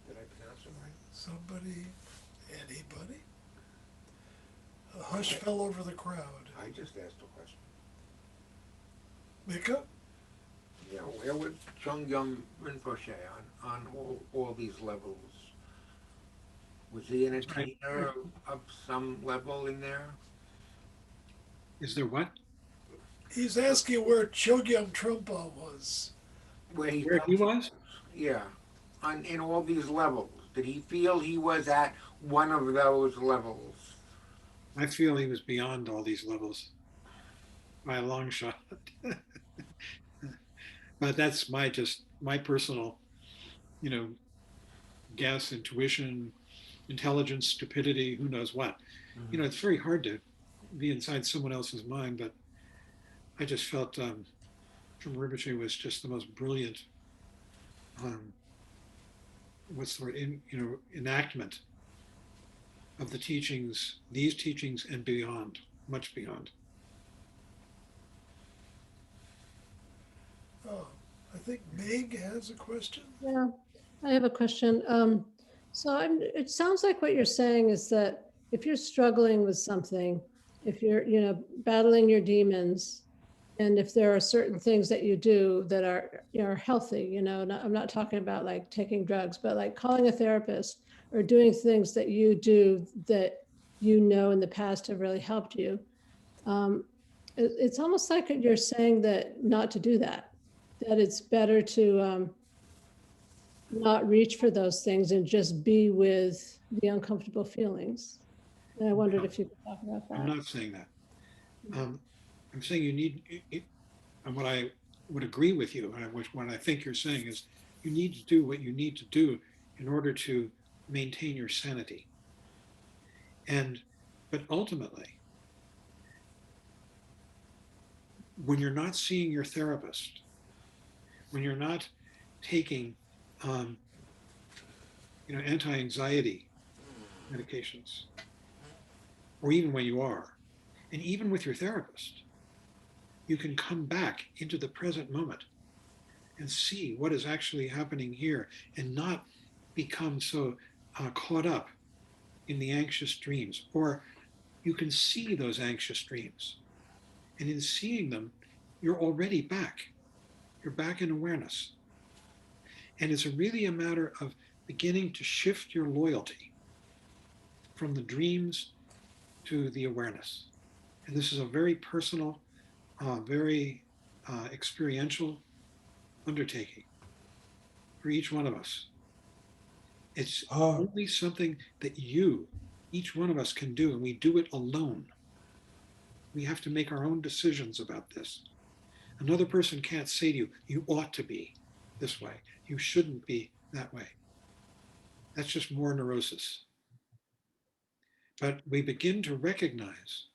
Did I pronounce it right? Somebody, anybody? A hush fell over the crowd. I just asked a question. Mika? Yeah, where was Shinjang Rinpoche on all these levels? Was he an attainer of some level in there? Is there what? He's asking where Chogyam Trungpa was. Where he was? Yeah, in all these levels. Did he feel he was at one of those levels? I feel he was beyond all these levels by a long shot. But that's my personal, guess, intuition, intelligence, stupidity, who knows what. Mm-hmm. It's very hard to be inside someone else's mind, but I just felt Rinpoche was just the most brilliant, what's the word, enactment of the teachings, these teachings and beyond, much beyond. Oh, I think Meg has a question. Yeah, I have a question. It sounds like what you're saying is that if you're struggling with something, if you're, battling your demons, and if there are certain things that you do that are healthy, I'm not talking about like taking drugs, but like calling a therapist or doing things that you do that in the past have really helped you. It's almost like you're saying that not to do that it's better to not reach for those things and just be with the uncomfortable feelings. And I wondered if you could talk about that. I'm not saying that. I'm saying you need, and what I would agree with you, what I think you're saying is you need to do what you need to do in order to maintain your sanity. But ultimately, when you're not seeing your therapist, when you're not taking, anti-anxiety medications, or even when you are, and even with your therapist, you can come back into the present moment and see what is actually happening here and not become so caught up in the anxious dreams. Or you can see those anxious dreams. And in seeing them, you're already back. You're back in awareness. And it's really a matter of beginning to shift your loyalty from the dreams to the awareness. And this is a very personal, very experiential undertaking for each one of us. It's only something that each one of us can do, and we do it alone. We have to make our own decisions about this. Another person can't say to you, you ought to be this way. You shouldn't be that way. That's just more neurosis. But we begin to recognize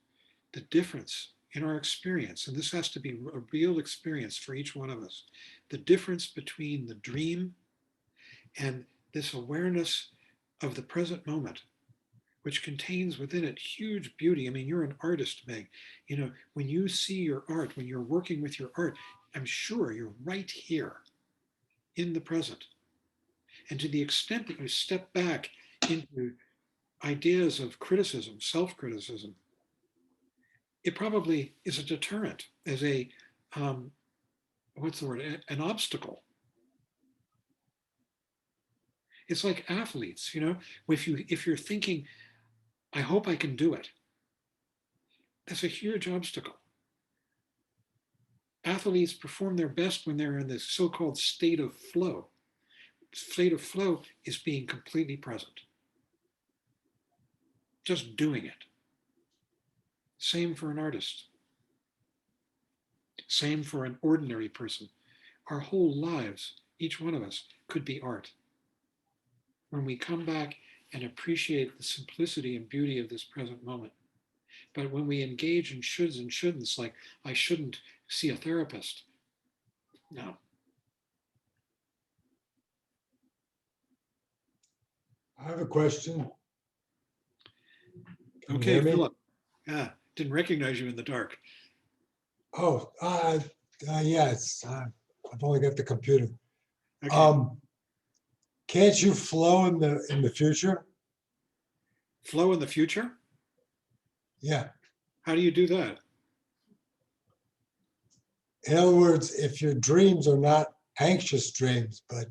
the difference in our experience, and this has to be a real experience for each one of us, the difference between the dream and this awareness of the present moment, which contains within it huge beauty. I mean, you're an artist, Meg. You know, when you see your art, when you're working with your art, I'm sure you're right here in the present. And to the extent that you step back into ideas of criticism, self-criticism, it probably is a deterrent, as a, what's the word, an obstacle. It's like athletes, you know, if you're thinking, I hope I can do it, that's a huge obstacle. Athletes perform their best when they're in this so-called state of flow. State of flow is being completely present, just doing it. Same for an artist. Same for an ordinary person. Our whole lives, each one of us, could be art. When we come back and appreciate the simplicity and beauty of this present moment. But when we engage in shoulds and shouldn'ts, like I shouldn't see a therapist, no. I have a question. Can you Okay, hear me? Philip. Yeah, didn't recognize you in the dark. Oh, yes. I've only got the computer. Okay. Can't you flow in the future? Flow in the future? Yeah. How do you do that? In other words, if your dreams are not anxious dreams, but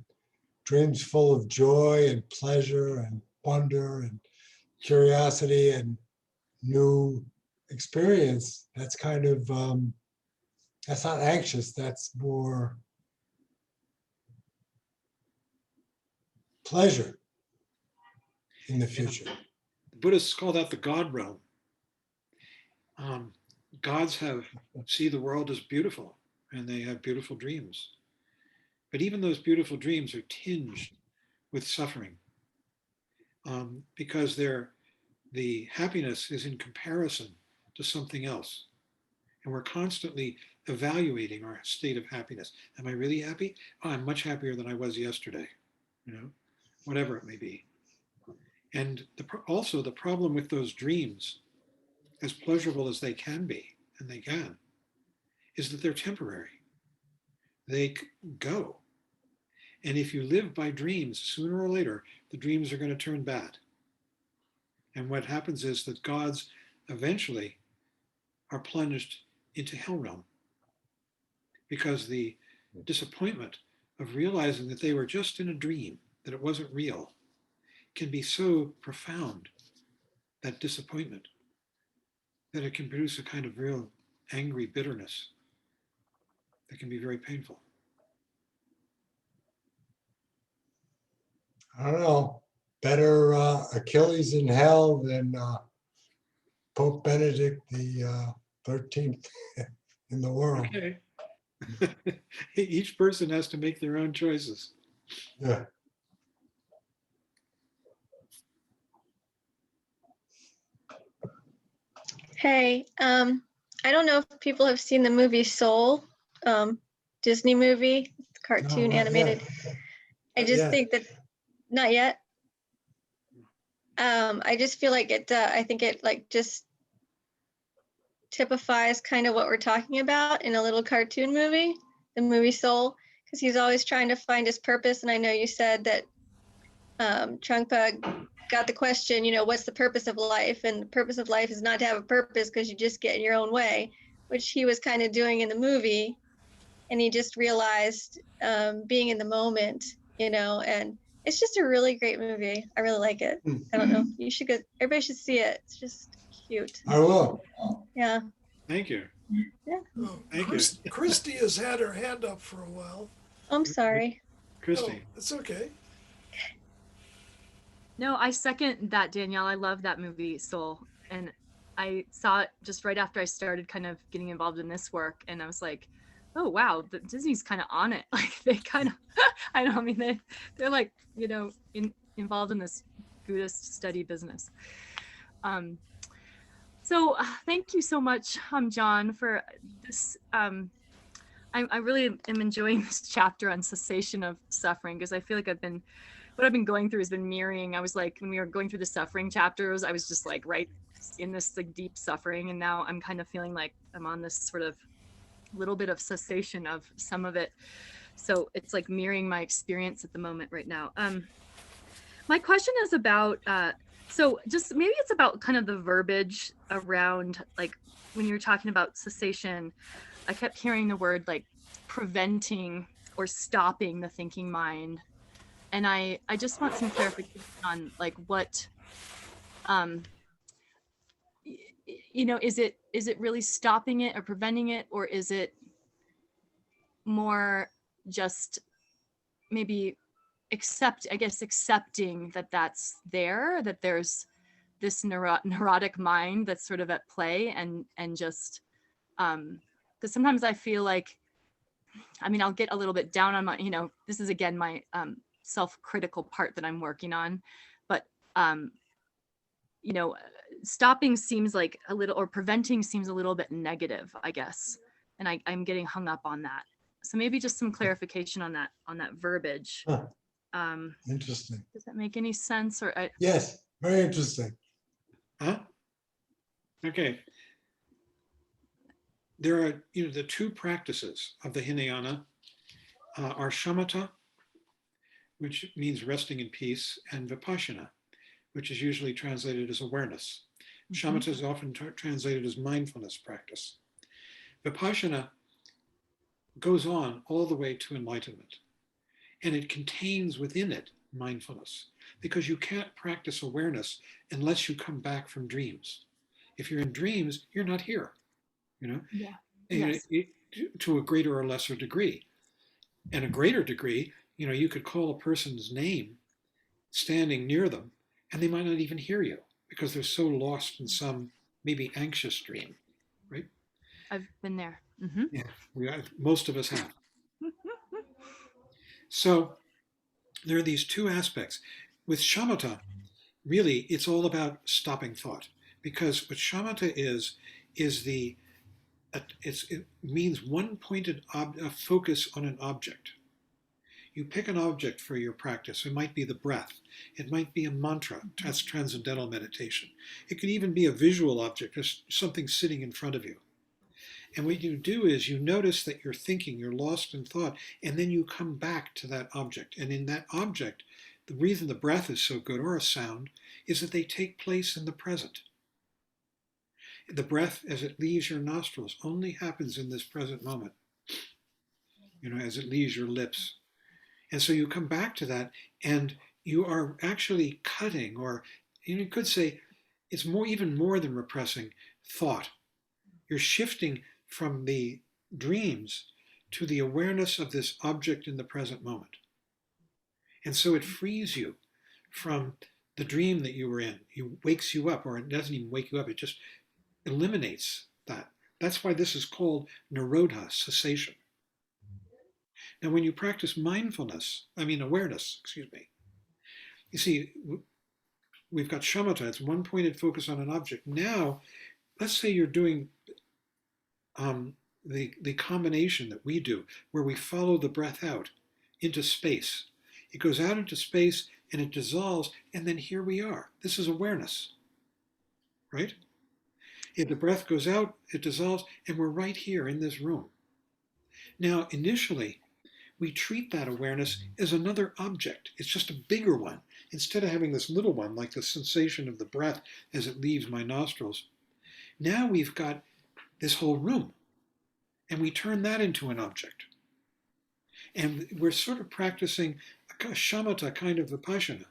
dreams full of joy and pleasure and wonder and curiosity and new experience, that's kind of, that's not anxious, that's more pleasure in the future. The Buddhists call that the God realm. Gods see the world as beautiful, and they have beautiful dreams. But even those beautiful dreams are tinged with suffering, because the happiness is in comparison to something else. And we're constantly evaluating our state of happiness. Am I really happy? Oh, I'm much happier than I was yesterday, you know, whatever it may be. And also the problem with those dreams, as pleasurable as they can be, and they can, is that they're temporary. They go. And if you live by dreams, sooner or later, the dreams are going to turn bad. And what happens is that gods eventually are plunged into hell realm, because the disappointment of realizing that they were just in a dream, that it wasn't real, can be so profound, that disappointment, that it can produce a kind of real angry bitterness that can be very painful. I don't know, better Achilles in hell than Pope Benedict the 13th in the world. Okay. Each person has to make their own choices. Yeah. Hey, I don't know if people have seen the movie Soul, Disney movie, cartoon No, not animated. yet. I Not just yet. think that, not yet. I just feel like I think it like just typifies kind of what we're talking about in a little cartoon movie, the movie Soul, because he's always trying to find his purpose. And I know you said that Trungpa got the question, you know, what's the purpose of life? And the purpose of life is not to have a purpose because you just get in your own way, which he was kind of doing in the movie. And he just realized being in the moment, you know, and it's just a really great movie. I really like it. I don't know. You should go. Everybody should see it. It's just cute. I will. Yeah. Thank you. Yeah. Oh, Thank you. Christy has had her hand up for a while. I'm sorry. Christy. Oh, it's okay. No, I second that, Danielle. I love that movie, Soul. And I saw it just right after I started kind of getting involved in this work. And I was like, oh wow, the Disney's kind of on it. Like they kind of, I don't know, I mean they're like, you know, involved in this Buddhist study business. So thank you so much, John, for this. I really am enjoying this chapter on cessation of suffering, because I feel like what I've been going through has been mirroring. I was like, when we were going through the suffering chapters, I was just like right in this like deep suffering, and now I'm kind of feeling like I'm on this sort of little bit of cessation of some of it. So it's like mirroring my experience at the moment right now. My question is about, so just maybe it's about kind of the verbiage around, like when you're talking about cessation, I kept hearing the word like preventing or stopping the thinking mind. And I just want some clarification on like what, you know, is it really stopping it or preventing it, or is it more just maybe accepting that that's there, that there's this neurotic mind that's sort of at play, and just because sometimes I feel like, I mean, I'll get a little bit down on my, you know, this is again my self-critical part that I'm working on, but you know, stopping seems like a little, or preventing seems a little bit negative, I guess, and I'm getting hung up on that. So maybe just some clarification on that verbiage. Huh. Interesting. Does that make any sense? Or yes, very interesting. Huh? Okay. There are, you know, the two practices of the Hinayana are Shamatha, which means resting in peace, and Vipassana, which is usually translated as awareness. Shamatha is often translated as mindfulness practice. Vipassana goes on all the way to enlightenment, and it contains within it mindfulness, because you can't practice awareness unless you come back from dreams. If you're in dreams, you're not here, you know? Yeah. And Yes. To a greater or lesser degree. And a greater degree, you know, you could call a person's name standing near them, and they might not even hear you because they're so lost in some maybe anxious dream, right? I've been there. Yeah, most of us have. So there are these two aspects. With shamatha, really, it's all about stopping thought, because what shamatha is it means one pointed focus on an object. You pick an object for your practice. It might be the breath. It might be a mantra. That's transcendental meditation. It could even be a visual object, just something sitting in front of you. And what you do is you notice that you're thinking, you're lost in thought, and then you come back to that object. And in that object, the reason the breath is so good, or a sound, is that they take place in the present. The breath, as it leaves your nostrils, only happens in this present moment, you know, as it leaves your lips. And so you come back to that, and you are actually cutting, or you could say it's even more than repressing thought. You're shifting from the dreams to the awareness of this object in the present moment. And so it frees you from the dream that you were in. It wakes you up, or it doesn't even wake you up, it just eliminates that. That's why this is called Nirodha, cessation. Now, when you practice awareness, you see, we've got shamatha, it's one pointed focus on an object. Now, let's say you're doing the combination that we do, where we follow the breath out into space. It goes out into space and it dissolves, and then here we are. This is awareness, right? If the breath goes out, it dissolves, and we're right here in this room. Now, initially, we treat that awareness as another object. It's just a bigger one. Instead of having this little one, like the sensation of the breath as it leaves my nostrils, now we've got this whole room, and we turn that into an object. And we're sort of practicing a shamatha kind of vipassana.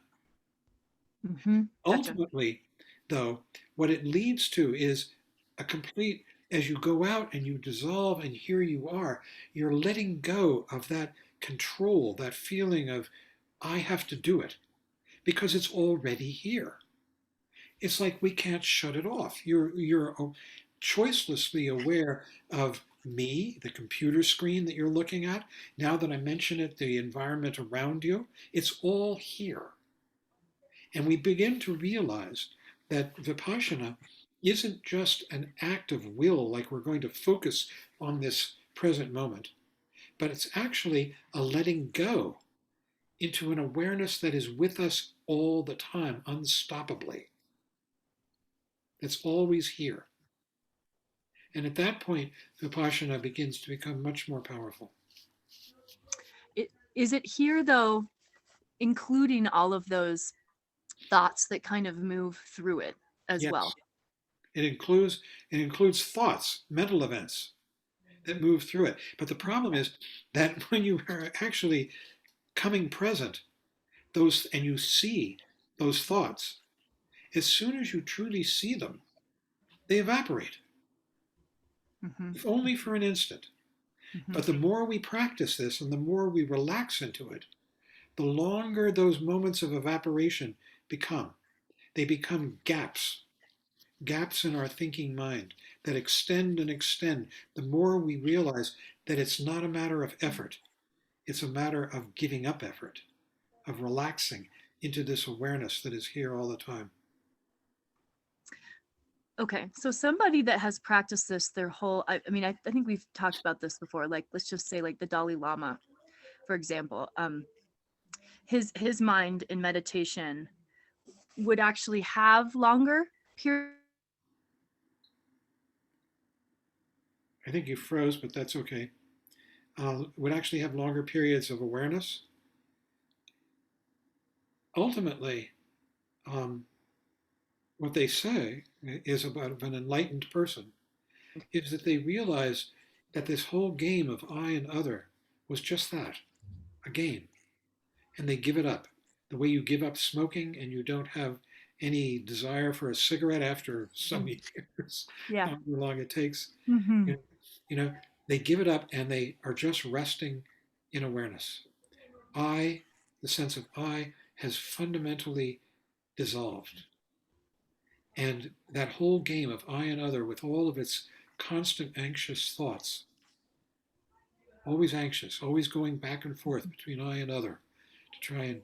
Gotcha. Ultimately, though, what it leads to is a complete, as you go out and you dissolve and here you are, you're letting go of that control, that feeling of, I have to do it, because it's already here. It's like we can't shut it off. You're choicelessly aware of me, the computer screen that you're looking at, now that I mention it, the environment around you, it's all here. And we begin to realize that Vipassana isn't just an act of will, like we're going to focus on this present moment, but it's actually a letting go into an awareness that is with us all the time, unstoppably. It's always here. And at that point, Vipassana begins to become much more powerful. Is it here, though, including all of those thoughts that kind of move through it as Yes. well? It includes thoughts, mental events that move through it. But the problem is that when you are actually coming present, and you see those thoughts, as soon as you truly see them, they evaporate, if only for an instant. But the more we practice this and the more we relax into it, the longer those moments of evaporation become. They become gaps in our thinking mind that extend and extend. The more we realize that it's not a matter of effort, it's a matter of giving up effort, of relaxing into this awareness that is here all the time. Okay, so somebody that has practiced this their whole, I think we've talked about this before, like, let's just say like the Dalai Lama, for example, his mind in meditation would actually have longer periods. I think you froze, but that's okay. Would actually have longer periods of awareness. Ultimately, what they say is about an enlightened person is that they realize that this whole game of I and other was just that, a game. And they give it up. The way you give up smoking and you don't have any desire for a cigarette after so many years, however long it takes, they give it up and they are just resting in awareness. The sense of I, has fundamentally dissolved. And that whole game of I and other, with all of its constant anxious thoughts, always anxious, always going back and forth between I and other to try and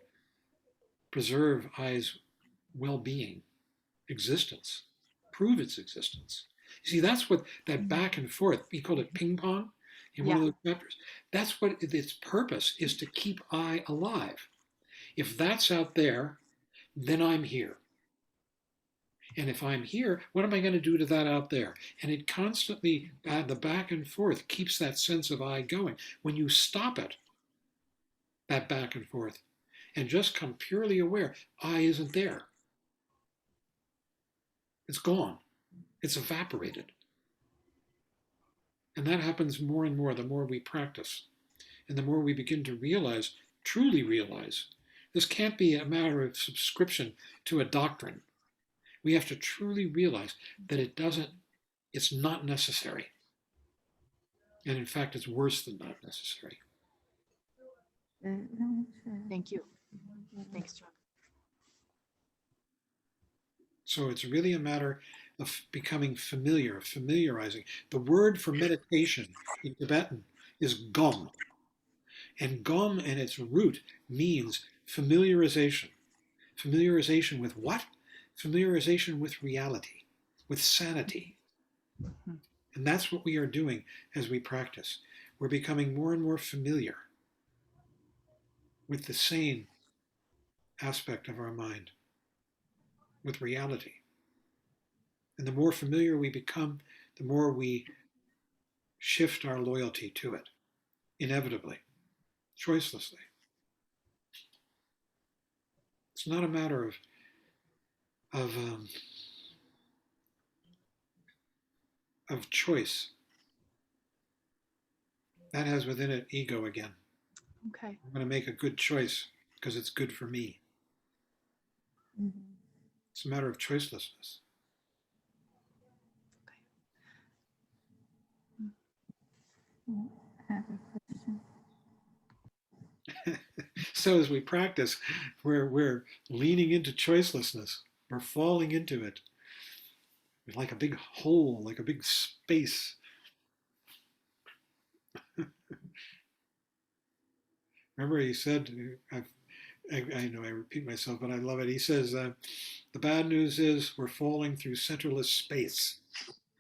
preserve I's well-being, existence, prove its existence. You see, that's what that back and forth, we called it ping pong in one of those chapters. That's what its purpose is, to keep I alive. If that's out there, then I'm here. And if I'm here, what am I going to do to that out there? And it constantly, the back and forth keeps that sense of I going. When you stop it, that back and forth, and just come purely aware, I isn't there. It's gone. It's evaporated. And that happens more and more the more we practice. And the more we begin to realize, truly realize, this can't be a matter of subscription to a doctrine. We have to truly realize that it's not necessary. And in fact, it's worse than not necessary. Thank you. Thanks, John. So it's really a matter of becoming familiar, familiarizing. The word for meditation in Tibetan is gom. And gom and its root means familiarization. Familiarization with what? Familiarization with reality, with sanity. And that's what we are doing as we practice. We're becoming more and more familiar with the sane aspect of our mind, with reality. And the more familiar we become, the more we shift our loyalty to it, inevitably, choicelessly. It's not a matter of choice. That has within it ego again. Okay. I'm going to make a good choice because it's good for me. It's a matter of choicelessness. I have a question. So as we practice, we're leaning into choicelessness. We're falling into it. Like a big hole, like a big space. Remember, he said, I know I repeat myself, but I love it. He says, the bad news is we're falling through centerless space.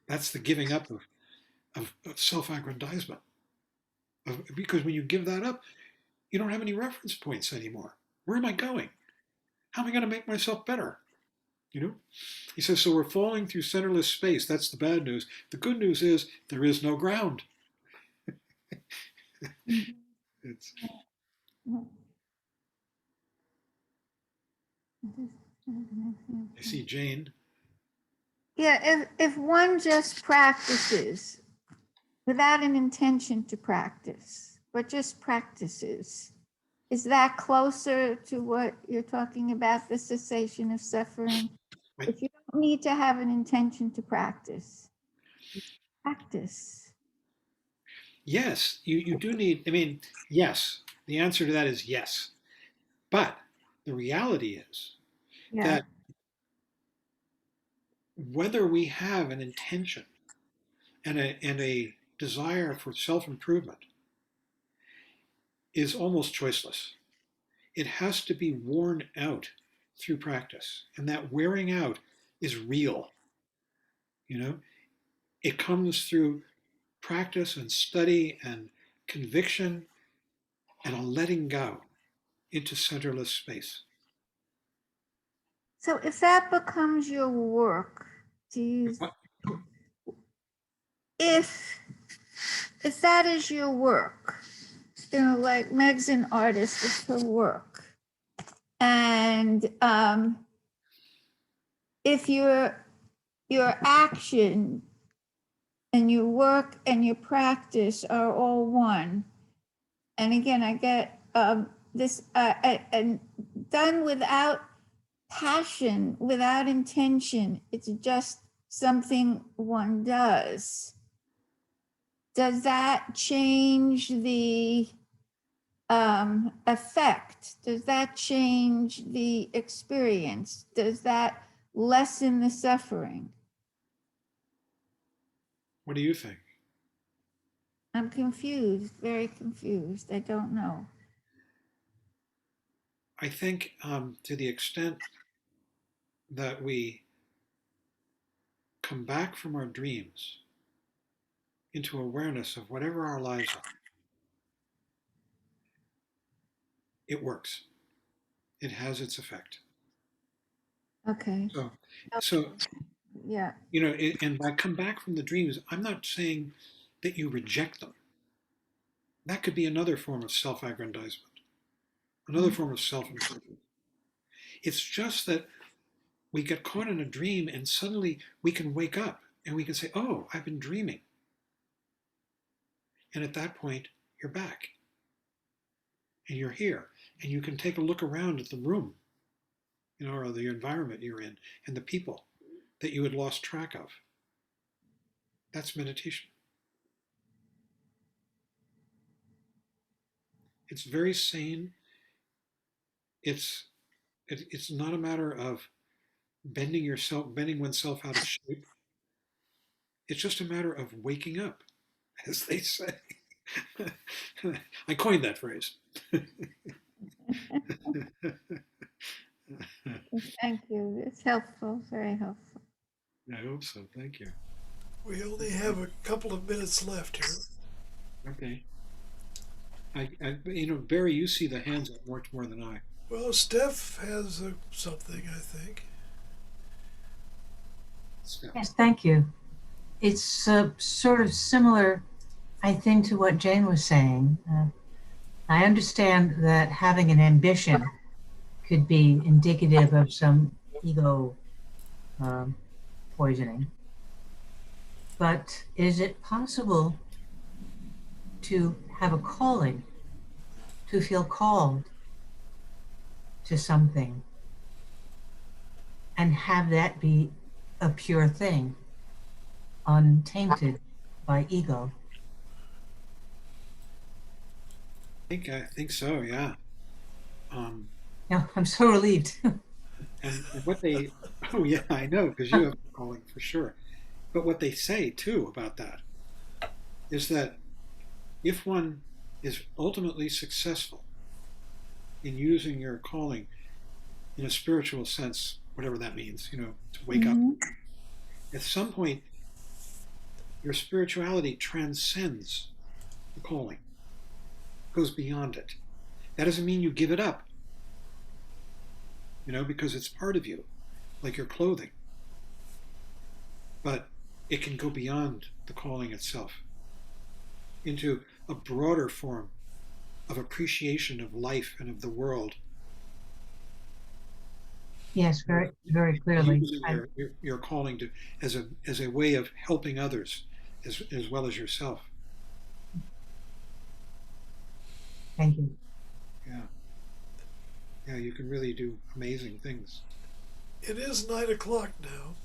That's the giving up of self-aggrandizement. Because when you give that up, you don't have any reference points anymore. Where am I going? How am I going to make myself better? You know? He says, so we're falling through centerless space. That's the bad news. The good news is there is no ground. It's, I see Jane. Yeah, if one just practices without an intention to practice, but just practices, is that closer to what you're talking about, the cessation of suffering? If you don't need to have an intention to practice, practice. Yes, you do need, I mean, yes, the answer to that is yes. But the reality is Yeah. that whether we have an intention and a desire for self-improvement is almost choiceless. It has to be worn out through practice. And that wearing out is real. You know, it comes through practice and study and conviction and a letting go into centerless space. So if that becomes your work, if that is your work, you know, like Meg's an artist, it's her work. And if your action and your work and your practice are all one, and again, I get this, and done without passion, without intention, it's just something one does. Does that change the effect? Does that change the experience? Does that lessen the suffering? What do you think? I'm confused, very confused. I don't know. I think to the extent that we come back from our dreams into awareness of whatever our lives are, it works. It has its effect. Okay. So Yeah. you know, and by come back from the dreams, I'm not saying that you reject them. That could be another form of self-aggrandizement, another form of self-improvement. It's just that we get caught in a dream and suddenly we can wake up and we can say, oh, I've been dreaming. And at that point, you're back and you're here and you can take a look around at the room, you know, or the environment you're in and the people that you had lost track of. That's meditation. It's very sane. It's not a matter of bending oneself out of shape. It's just a matter of waking up, as they say. I coined that phrase. Thank you. It's helpful, very helpful. I hope so. Thank you. We only have a couple of minutes left here. Okay. You know, Barry, you see the hands up much more than I. Well, Steph has something, I think. Steph. Yes, thank you. It's sort of similar, I think, to what Jane was saying. I understand that having an ambition could be indicative of some ego poisoning. But is it possible to have a calling, to feel called to something, and have that be a pure thing, untainted by ego? I think so. Yeah. Yeah, I'm so relieved. And what they, oh yeah, I know, because you have a calling for sure. But what they say too about that is that if one is ultimately successful in using your calling in a spiritual sense, whatever that means, to wake up. At some point, your spirituality transcends the calling, goes beyond it. That doesn't mean you give it up, because it's part of you, like your clothing. But it can go beyond the calling itself into a broader form of appreciation of life and of the world. Yes, very, very clearly. Using your calling as a way of helping others as well as yourself. Thank you. Yeah, you can really do amazing things. It is 9 o'clock now.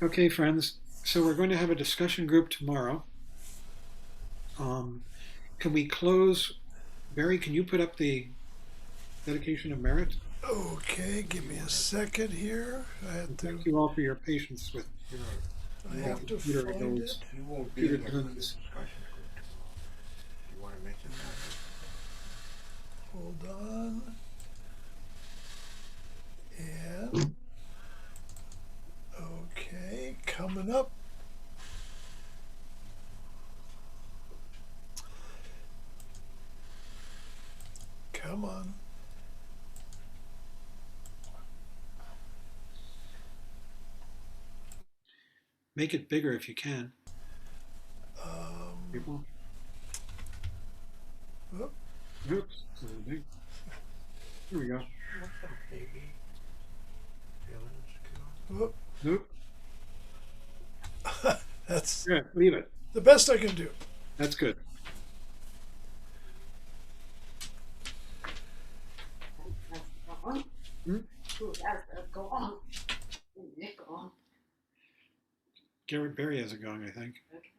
Okay, friends. So we're going to have a discussion group tomorrow. Can we close? Barry, can you put up the dedication of merit? Okay, give me a second here. Thank you all for your patience with. I have to find it. You won't be here for the discussion group. You want to mention that? Hold on. And okay, coming up. Come on. Make it bigger if you can. People. Whoop. Oops, it's a little big. Here we go. Whoop. Nope. That's good. Leave it. The best I can do. That's good. Garrett Berry has it going, I think. Okay.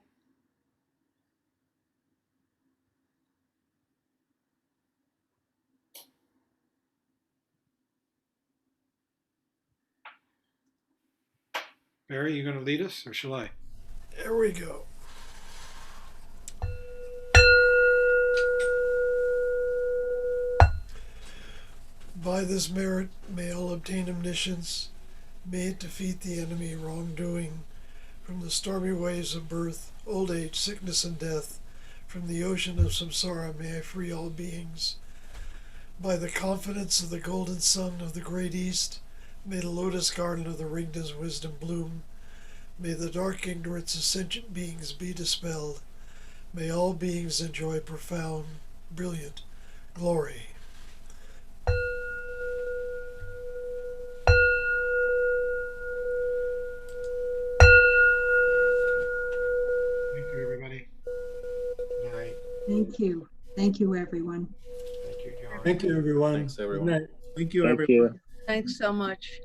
Barry, you going to lead us, or shall I? There we go. By this merit may all obtain omniscience, may it defeat the enemy wrongdoing. From the stormy waves of birth, old age, sickness, and death, from the ocean of samsara may I free all beings. By the confidence of the golden sun of the great east, may the lotus garden of the Rigna's wisdom bloom. May the dark ignorance of sentient beings be dispelled. May all beings enjoy profound, brilliant glory. Thank you, everybody. Good night. Thank you. Thank you, everyone. Thank you, John. Thank you, everyone. Thanks, everyone. Good night. Thank you, everyone. Thanks so much.